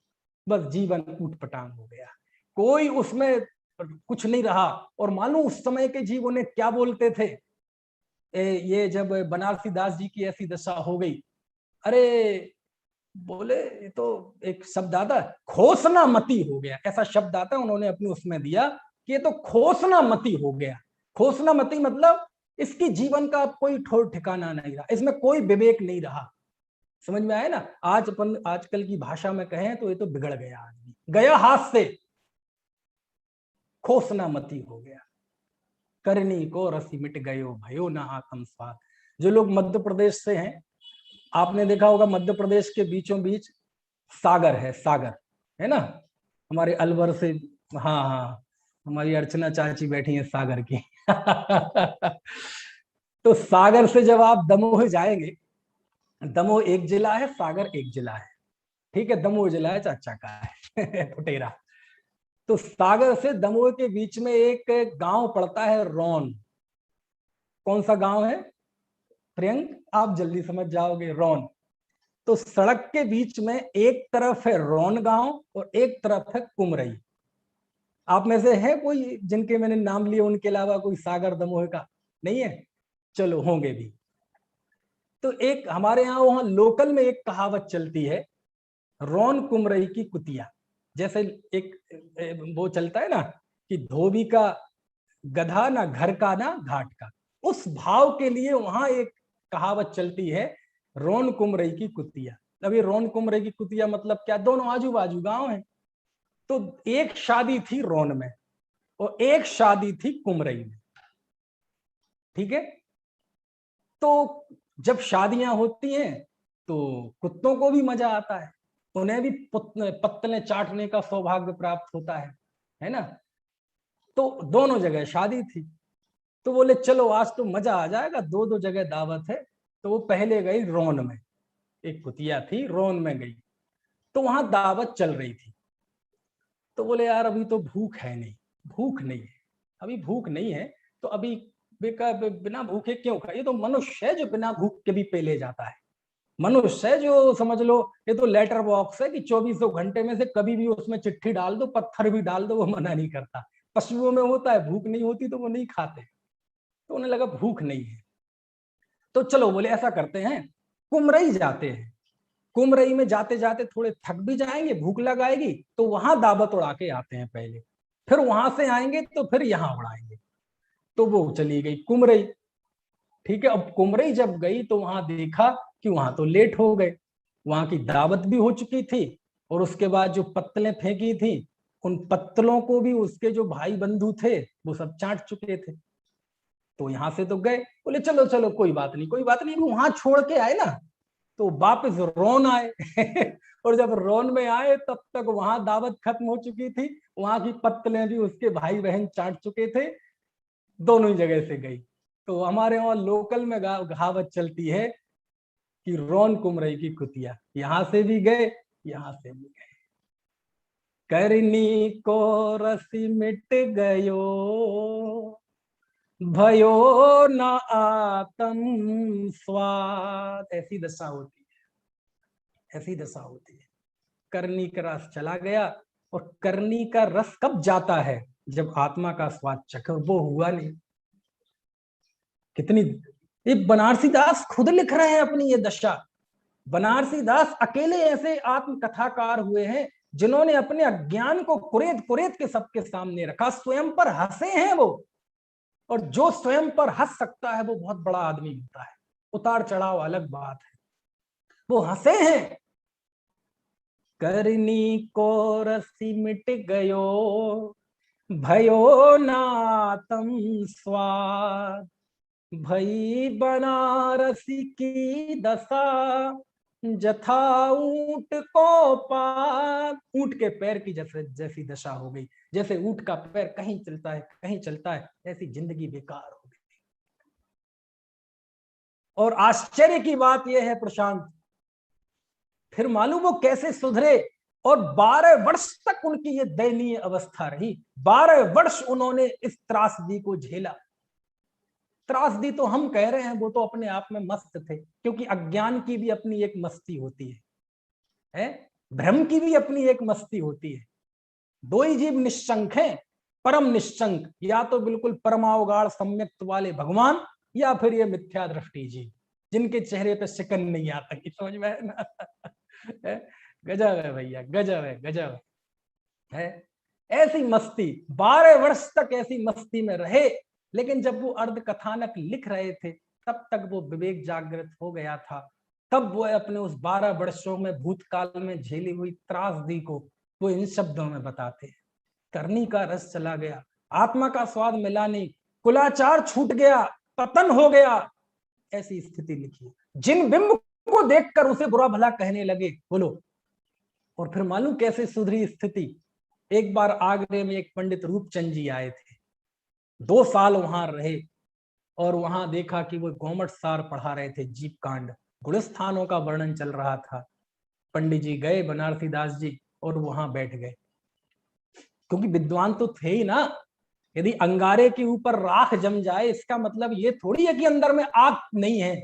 बस जीवन ऊंट पटांग हो गया, कोई उसमें कुछ नहीं रहा। और मालूम उस समय के जीव उन्हें क्या बोलते थे, ये जब बनारसी दास जी की ऐसी दशा हो गई, अरे बोले ये तो एक शब्द आता, खोसना मती हो गया, ऐसा शब्द आता उन्होंने अपने उसमें दिया कि ये तो खोसना मती हो गया। खोसना मती मतलब इसकी जीवन का कोई ठोर ठिकाना नहीं रहा, इसमें कोई विवेक नहीं रहा। समझ में आया ना, आज अपन आजकल की भाषा में कहें तो ये तो बिगड़ गया, आदमी गया हाथ से, खोसना मती हो गया। करनी को रसी मिट गयो, भयो ना आत्म स्वाद। जो लोग मध्य प्रदेश से हैं, आपने देखा होगा मध्य प्रदेश के बीचों बीच सागर है, सागर है ना, हमारे अलवर से। हाँ हाँ, हमारी अर्चना चाची बैठी है सागर की। तो सागर से जब आप दमोह जाएंगे, दमोह एक जिला है, सागर एक जिला है, ठीक है, दमोह जिला है चाचा का है फुटेरा। तो सागर से दमोह के बीच में एक गांव पड़ता है रौन। कौन सा गांव है प्रियंक, आप जल्दी समझ जाओगे, रौन। तो सड़क के बीच में एक तरफ है रौन गांव और एक तरफ है कुमरई। आप में से है कोई जिनके मैंने नाम लिए उनके अलावा कोई सागर दमोह का नहीं है? चलो होंगे भी। तो एक हमारे यहाँ वहां लोकल में एक कहावत चलती है, रौन कुमरई की कुतिया। जैसे एक वो चलता है ना कि धोबी का गधा ना घर का ना घाट का, उस भाव के लिए वहां एक कहावत चलती है, रौन कुमरई की कुतिया। अब ये रौन कुमरई की कुतिया मतलब क्या, दोनों आजू बाजू गांव है। तो एक शादी थी रौन में और एक शादी थी कुमरई में, ठीक है। तो जब शादियां होती हैं तो कुत्तों को भी मजा आता है, उन्हें भी पत्तलें चाटने का सौभाग्य प्राप्त होता है ना। तो दोनों जगह शादी थी, तो बोले चलो आज तो मजा आ जाएगा, दो दो जगह दावत है। तो वो पहले गई रौन में, एक कुतिया थी रौन में गई, तो वहां दावत चल रही थी। तो बोले यार अभी तो भूख है नहीं, भूख नहीं है, अभी भूख नहीं है, तो अभी बिना भूखे क्यों खाए, ये तो मनुष्य है जो बिना भूख के भी पेले जाता है, मनुष्य है जो समझ लो ये तो लेटर बॉक्स है कि 2400 घंटे में से कभी भी उसमें चिट्ठी डाल दो, पत्थर भी डाल दो, वो मना नहीं करता। पशुओं में होता है भूख नहीं होती तो वो नहीं खाते। तो उन्हें लगा भूख नहीं है, तो चलो बोले ऐसा करते हैं, कुमरई जाते हैं, कुमरई में जाते जाते थोड़े थक भी जाएंगे, भूख लगाएगी, तो वहां दावत उड़ा के आते हैं पहले, फिर वहां से आएंगे तो फिर यहाँ उड़ाएंगे। तो वो चली गई कुमरई, ठीक है। अब कुमरई जब गई तो वहां देखा कि वहां तो लेट हो गए, वहां की दावत भी हो चुकी थी, और उसके बाद जो पत्तलें फेंकी थी उन पत्तलों को भी उसके जो भाई बंधु थे वो सब चाट चुके थे। तो यहां से तो गए, बोले चलो चलो कोई बात नहीं, कोई बात नहीं, वहां छोड़ के आए ना, तो वापस रोन आए। और जब रोन में आए तब तक वहां दावत खत्म हो चुकी थी, वहां की पत्तलें भी उसके भाई बहन चाट चुके थे, दोनों ही जगह से गई। तो हमारे वहां लोकल में कहावत चलती है कि रौन कुमरई की कुतिया, यहां से भी गए यहां से भी गए। करनी को रसी मिट गयो, भयो न आत्म स्वाद। ऐसी दशा होती है, ऐसी दशा होती है। करनी का रस चला गया, और करनी का रस कब जाता है, जब आत्मा का स्वाद चख, वो हुआ नहीं। कितनी, ये बनारसी दास खुद लिख रहे हैं अपनी ये दशा। बनारसी दास अकेले ऐसे आत्मकथाकार हुए हैं जिन्होंने अपने अज्ञान को कुरेद कुरेद के सबके सामने रखा, स्वयं पर हंसे हैं वो। और जो स्वयं पर हंस सकता है वो बहुत बड़ा आदमी होता है, उतार चढ़ाव अलग बात है, वो हंसे हैं। करनी को रसी मिट गयो, भयो नातम स्वाद। भई बनारसी की दशा, जथा ऊंट को पात। ऊंट के पैर की जैसे जैसी दशा हो गई, जैसे ऊंट का पैर कहीं चलता है कहीं चलता है, ऐसी जिंदगी बेकार हो गई। और आश्चर्य की बात यह है प्रशांत, फिर मालूम वो कैसे सुधरे, और 12 वर्ष तक उनकी ये दयनीय अवस्था रही। 12 वर्ष उन्होंने इस त्रासदी को झेला। त्रासदी तो हम कह रहे हैं, वो तो अपने आप में मस्त थे, क्योंकि अज्ञान की भी अपनी एक मस्ती होती है? भ्रम की भी अपनी एक मस्ती होती है। दो ही जीव निश्चंक हैं, परम निश्चंक, या तो बिल्कुल परमावगाढ़ सम्यक्त वाले भगवान, या फिर ये मिथ्या दृष्टि जीव, जिनके चेहरे पे शिकन नहीं आता। कि समझ में है ना? गजब है भैया, गजब है, गजब है। ऐसी मस्ती, 12 वर्ष तक ऐसी मस्ती में रहे। लेकिन जब वो अर्ध कथानक लिख रहे थे, तब तक वो विवेक जागृत हो गया था। तब वो अपने उस 12 वर्षों में भूतकाल में झेली हुई त्रासदी को वो इन शब्दों में बताते हैं। करनी का रस चला गया, आत्मा का स्वाद मिला नहीं, कुलाचार छूट गया, पतन हो गया, ऐसी स्थिति लिखी। जिन बिंब को देखकर उसे बुरा भला कहने लगे, बोलो। और फिर मालूम कैसे सुधरी स्थिति। एक बार आगरे में एक पंडित रूपचंद जी आए थे, 2 साल वहां रहे, और वहां देखा कि वो गोमट सार पढ़ा रहे थे, जीव कांड, गुणस्थानों का वर्णन चल रहा था। पंडित जी गए, बनारसी दास जी, और वहां बैठ गए, क्योंकि विद्वान तो थे ही ना। यदि अंगारे के ऊपर राख जम जाए, इसका मतलब ये थोड़ी है कि अंदर में आग नहीं है,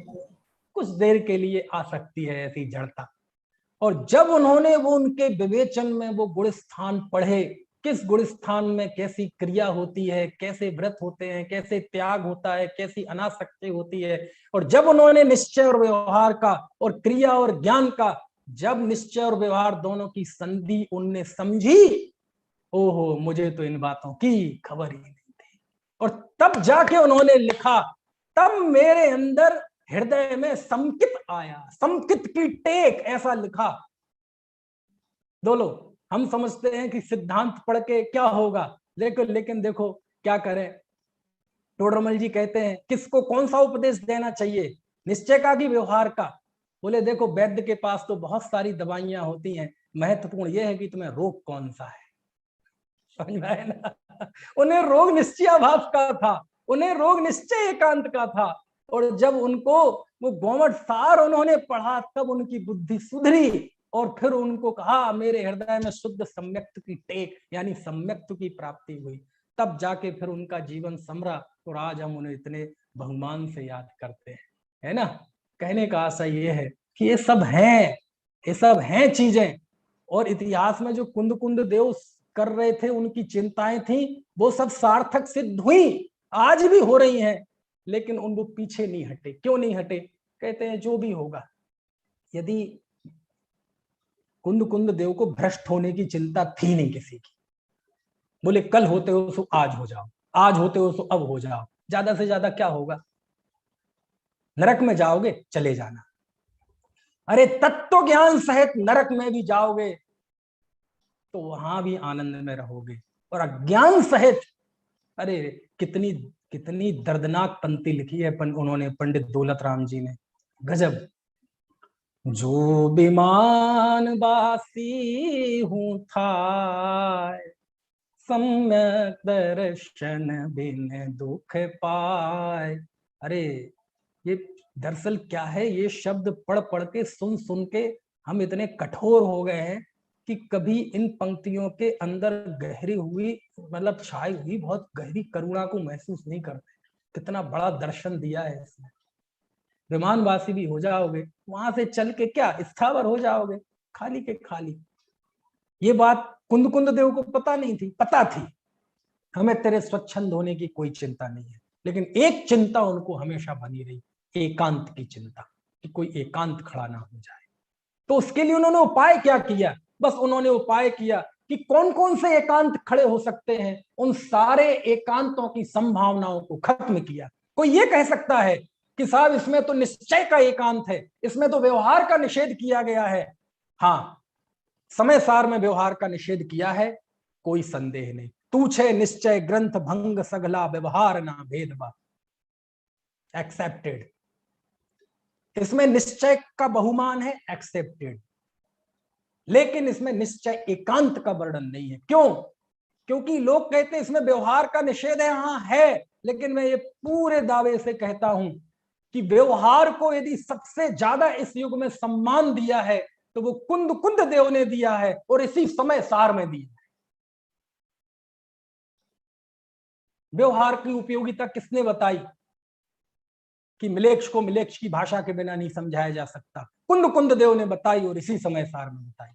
कुछ देर के लिए आ सकती है ऐसी जड़ता। और जब उन्होंने वो उनके विवेचन में वो गुण स्थान पढ़े, किस गुण स्थान में कैसी क्रिया होती है, कैसे व्रत होते हैं, कैसे त्याग होता है, कैसी अनासक्ति होती है, और जब उन्होंने निश्चय और व्यवहार का, और क्रिया और ज्ञान का, जब निश्चय और व्यवहार दोनों की संधि उनने समझी, ओहो, मुझे तो इन बातों की खबर ही नहीं थी। और तब जाके उन्होंने लिखा, तब मेरे अंदर हृदय में संकित आया, संकित की टेक, ऐसा लिखा। दोनों हम समझते हैं कि सिद्धांत पढ़ के क्या होगा, लेकिन देखो क्या करें। टोडरमल जी कहते हैं, किसको कौन सा उपदेश देना चाहिए, निश्चय का कि व्यवहार का? बोले देखो, वैद्य के पास तो बहुत सारी दवाइयां होती हैं, महत्वपूर्ण यह है कि तुम्हें रोग कौन सा है। समझ में आया ना? उन्हें रोग निश्चयाभास का था, उन्हें रोग निश्चय एकांत का था। और जब उनको वो गोमट सार उन्होंने पढ़ा, तब उनकी बुद्धि सुधरी, और फिर उनको कहा, मेरे हृदय में शुद्ध सम्यक्त की टेक, यानी सम्यक्त की प्राप्ति हुई। तब जाके फिर उनका जीवन समरा, और आज हम उन्हें इतने बहुमान से याद करते हैं, है ना? कहने का आशा ये है कि ये सब हैं, ये सब हैं चीजें। और इतिहास में जो कुंद कुंद देव कर रहे थे, उनकी चिंताएं थी, वो सब सार्थक सिद्ध हुई, आज भी हो रही हैं। लेकिन उन वो पीछे नहीं हटे। क्यों नहीं हटे? कहते हैं जो भी होगा, यदि कुंद कुंद देव को भ्रष्ट होने की चिंता थी नहीं किसी की, बोले कल होते हो सो आज हो जाओ, आज होते हो सो अब हो जाओ, ज्यादा से ज्यादा क्या होगा? नरक में जाओगे, चले जाना। अरे तत्व ज्ञान सहित नरक में भी जाओगे तो वहां भी आनंद में रहोगे। और अज्ञान सहित, अरे कितनी कितनी दर्दनाक पंक्ति लिखी है उन्होंने, पंडित दौलत राम जी ने, गजब। जो विमान वासी हूं था, सम्यक दर्शन बिन दुख पाए। अरे ये दरअसल क्या है, ये शब्द पढ़ पढ़ के, सुन सुन के हम इतने कठोर हो गए हैं कि कभी इन पंक्तियों के अंदर गहरी हुई, मतलब छाई हुई बहुत गहरी करुणा को महसूस नहीं करते। कितना बड़ा दर्शन दिया है इसने। विमानवासी भी हो जाओगे, वहां से चल के क्या स्थावर हो जाओगे, खाली के खाली। ये बात कुंद कुंद देव को पता नहीं थी? पता थी, हमें तेरे स्वच्छंद होने की कोई चिंता नहीं है। लेकिन एक चिंता उनको हमेशा बनी रही, एकांत की चिंता, कि कोई एकांत खड़ा ना हो जाए। तो उसके लिए उन्होंने उपाय क्या किया? बस उन्होंने उपाय किया कि कौन कौन से एकांत खड़े हो सकते हैं, उन सारे एकांतों की संभावनाओं को खत्म किया। कोई ये कह सकता है कि साहब इसमें तो निश्चय का एकांत है, इसमें तो व्यवहार का निषेध किया गया है। हाँ, समय सार में व्यवहार का निषेध किया है, कोई संदेह नहीं। तू छे निश्चय ग्रंथ भंग सगला, व्यवहार ना भेदबा, एक्सेप्टेड। इसमें निश्चय का बहुमान है, एक्सेप्टेड। लेकिन इसमें निश्चय एकांत का वर्णन नहीं है। क्यों? क्योंकि लोग कहते हैं इसमें व्यवहार का निषेध है। हाँ है, लेकिन मैं ये पूरे दावे से कहता हूं कि व्यवहार को यदि सबसे ज्यादा इस युग में सम्मान दिया है तो वो कुंद कुंद देव ने दिया है और इसी समय सार में दिया है। व्यवहार की उपयोगिता किसने बताई कि मिलेक्ष को मिलेक्ष की भाषा के बिना नहीं समझाया जा सकता, कुंद कुंद देव ने बताई और इसी समय सार में बताई।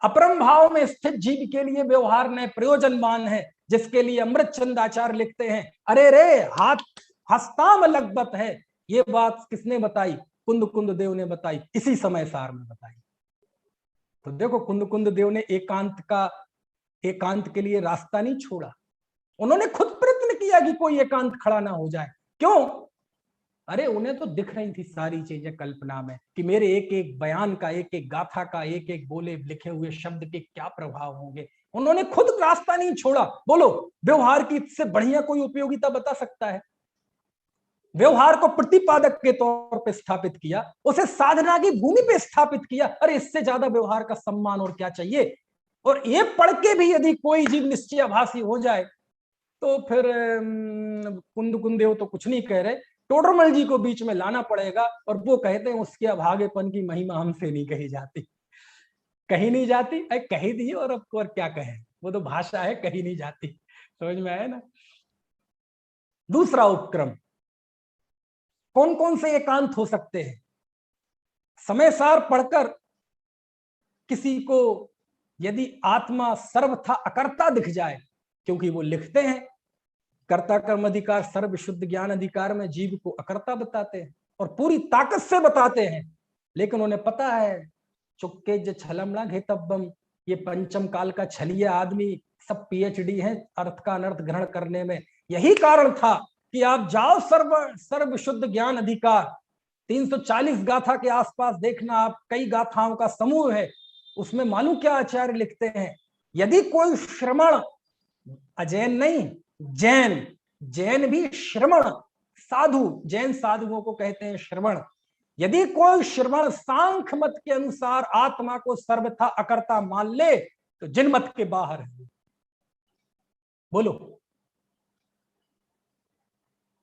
अपरम भाव में स्थित जीव के लिए व्यवहार ने प्रयोजनवान है, जिसके लिए अमृत चंद आचार्य लिखते हैं, अरे रे हाथ हस्ताम लगबत है। ये बात किसने बताई? कुंद कुंद देव ने बताई, इसी समय सार में बताई। तो देखो कुंद कुंद देव ने एकांत के लिए रास्ता नहीं छोड़ा, उन्होंने खुद प्रयत्न किया कि कोई एकांत खड़ा ना हो जाए। क्यों? अरे उन्हें तो दिख रही थी सारी चीजें कल्पना में कि मेरे एक एक बयान का, एक एक गाथा का, एक एक बोले लिखे हुए शब्द के क्या प्रभाव होंगे। उन्होंने खुद रास्ता नहीं छोड़ा। बोलो व्यवहार की इससे बढ़िया कोई उपयोगिता बता सकता है? व्यवहार को प्रतिपादक के तौर पे स्थापित किया, उसे साधना की भूमि पे स्थापित किया। अरे इससे ज्यादा व्यवहार का सम्मान और क्या चाहिए? और ये पढ़ के भी यदि कोई जीव निश्चयाभासी हो जाए तो फिर कुंद कुंदेव तो कुछ नहीं कह रहे, टोडरमल जी को बीच में लाना पड़ेगा और वो कहते हैं उसके अभागेपन की महिमा हमसे नहीं कही जाती। कही नहीं जाती, कही दी और अब और क्या कहें, वो तो भाषा है, कही नहीं जाती। समझ में आया ना? दूसरा उपक्रम, कौन कौन से एकांत हो सकते हैं? समय सार पढ़कर किसी को यदि आत्मा सर्वथा अकर्ता दिख जाए, क्योंकि वो लिखते हैं कर्ता कर्म अधिकार सर्व शुद्ध ज्ञान अधिकार में जीव को अकर्ता बताते हैं और पूरी ताकत से बताते हैं, लेकिन उन्हें पता है चुक्के ज छलमना घेतब्बम, ये पंचम काल का छलिया आदमी सब पीएचडी है अर्थ का अनर्थ ग्रहण करने में। यही कारण था कि आप जाओ सर्व शुद्ध ज्ञान अधिकार 340 गाथा के आसपास देखना, आप कई गाथाओं का समूह है, उसमें मालूम क्या आचार्य लिखते हैं, यदि कोई श्रमण, अजैन नहीं जैन, जैन भी श्रमण साधु, जैन साधुओं को कहते हैं श्रवण, यदि कोई श्रवण सांख्य मत के अनुसार आत्मा को सर्वथा अकर्ता मान ले तो जिन मत के बाहर है। बोलो,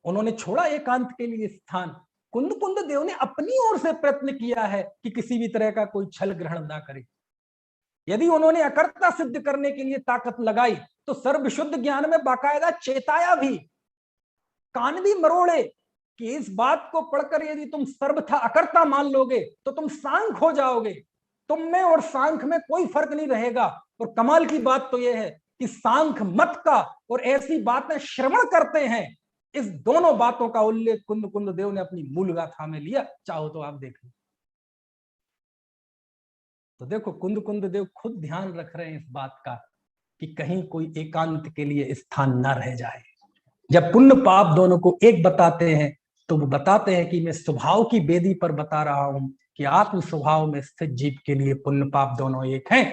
उन्होंने छोड़ा एकांत के लिए स्थान। कुंद कुंद देव ने अपनी ओर से प्रयत्न किया है कि किसी भी तरह का कोई छल ग्रहण ना करे। यदि उन्होंने अकर्ता सिद्ध करने के लिए ताकत लगाई तो सर्वशुद्ध ज्ञान में बाकायदा चेताया भी, कान भी मरोड़े कि इस बात को पढ़कर यदि तुम सर्वथा अकर्ता मान लोगे तो तुम सांख्य हो जाओगे, तुम में और सांख्य में कोई फर्क नहीं रहेगा। और कमाल की बात तो यह है कि सांख्य मत का और ऐसी बातें श्रवण करते हैं, इस दोनों बातों का उल्लेख कुंद कुंद देव ने अपनी मूल गाथा में लिया, चाहो तो आप देख लो। तो देखो कुंद कुंद देव खुद ध्यान रख रहे हैं इस बात का कि कहीं कोई एकांत के लिए स्थान न रह जाए। जब पुण्य पाप दोनों को एक बताते हैं तो वो बताते हैं कि मैं स्वभाव की बेदी पर बता रहा हूं कि आत्म स्वभाव में स्थित जीव के लिए पुण्य पाप दोनों एक हैं।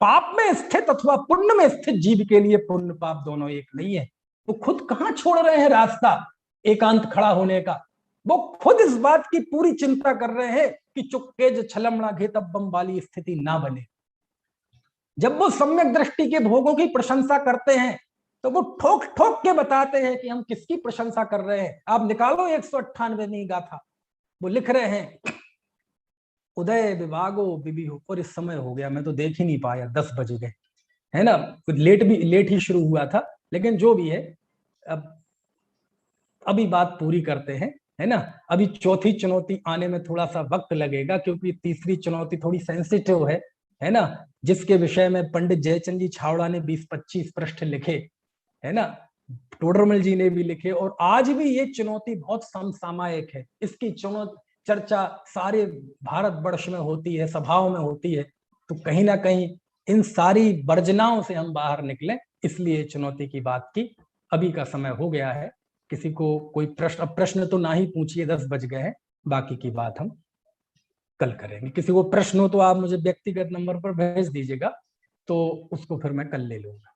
पाप में स्थित अथवा पुण्य में स्थित जीव के लिए पुण्य पाप दोनों एक नहीं है। वो खुद कहां छोड़ रहे हैं रास्ता एकांत खड़ा होने का, वो खुद इस बात की पूरी चिंता कर रहे हैं कि चुक्के जो छलमना घेतब्बम वाली स्थिति ना बने। जब वो सम्यक दृष्टि के भोगों की प्रशंसा करते हैं तो वो ठोक ठोक के बताते हैं कि हम किसकी प्रशंसा कर रहे हैं। आप निकालो 198वीं गाथा, वो लिख रहे हैं उदय विभागो विभिहो, और इस समय हो गया, मैं तो देख ही नहीं पाया, 10 बज गए है ना, लेट ही शुरू हुआ था, लेकिन जो भी है अब अभी बात पूरी करते हैं, है ना। अभी चौथी चुनौती आने में थोड़ा सा वक्त लगेगा क्योंकि तीसरी चुनौती थोड़ी सेंसिटिव है ना, जिसके विषय में पंडित जयचंद जी छावड़ा ने 20-25 पृष्ठ लिखे, है ना, टोडरमल जी ने भी लिखे, और आज भी ये चुनौती बहुत समसामयिक है। इसकी चर्चा सारे भारतवर्ष में होती है, सभाओं में होती है, तो कहीं ना कहीं इन सारी वर्जनाओं से हम बाहर निकलें, इसलिए चुनौती की बात की। अभी का समय हो गया है, किसी को कोई प्रश्न तो ना ही पूछिए, 10 बज गए हैं, बाकी की बात हम कल करेंगे। किसी को प्रश्न हो तो आप मुझे व्यक्तिगत नंबर पर भेज दीजिएगा, तो उसको फिर मैं कल ले लूंगा।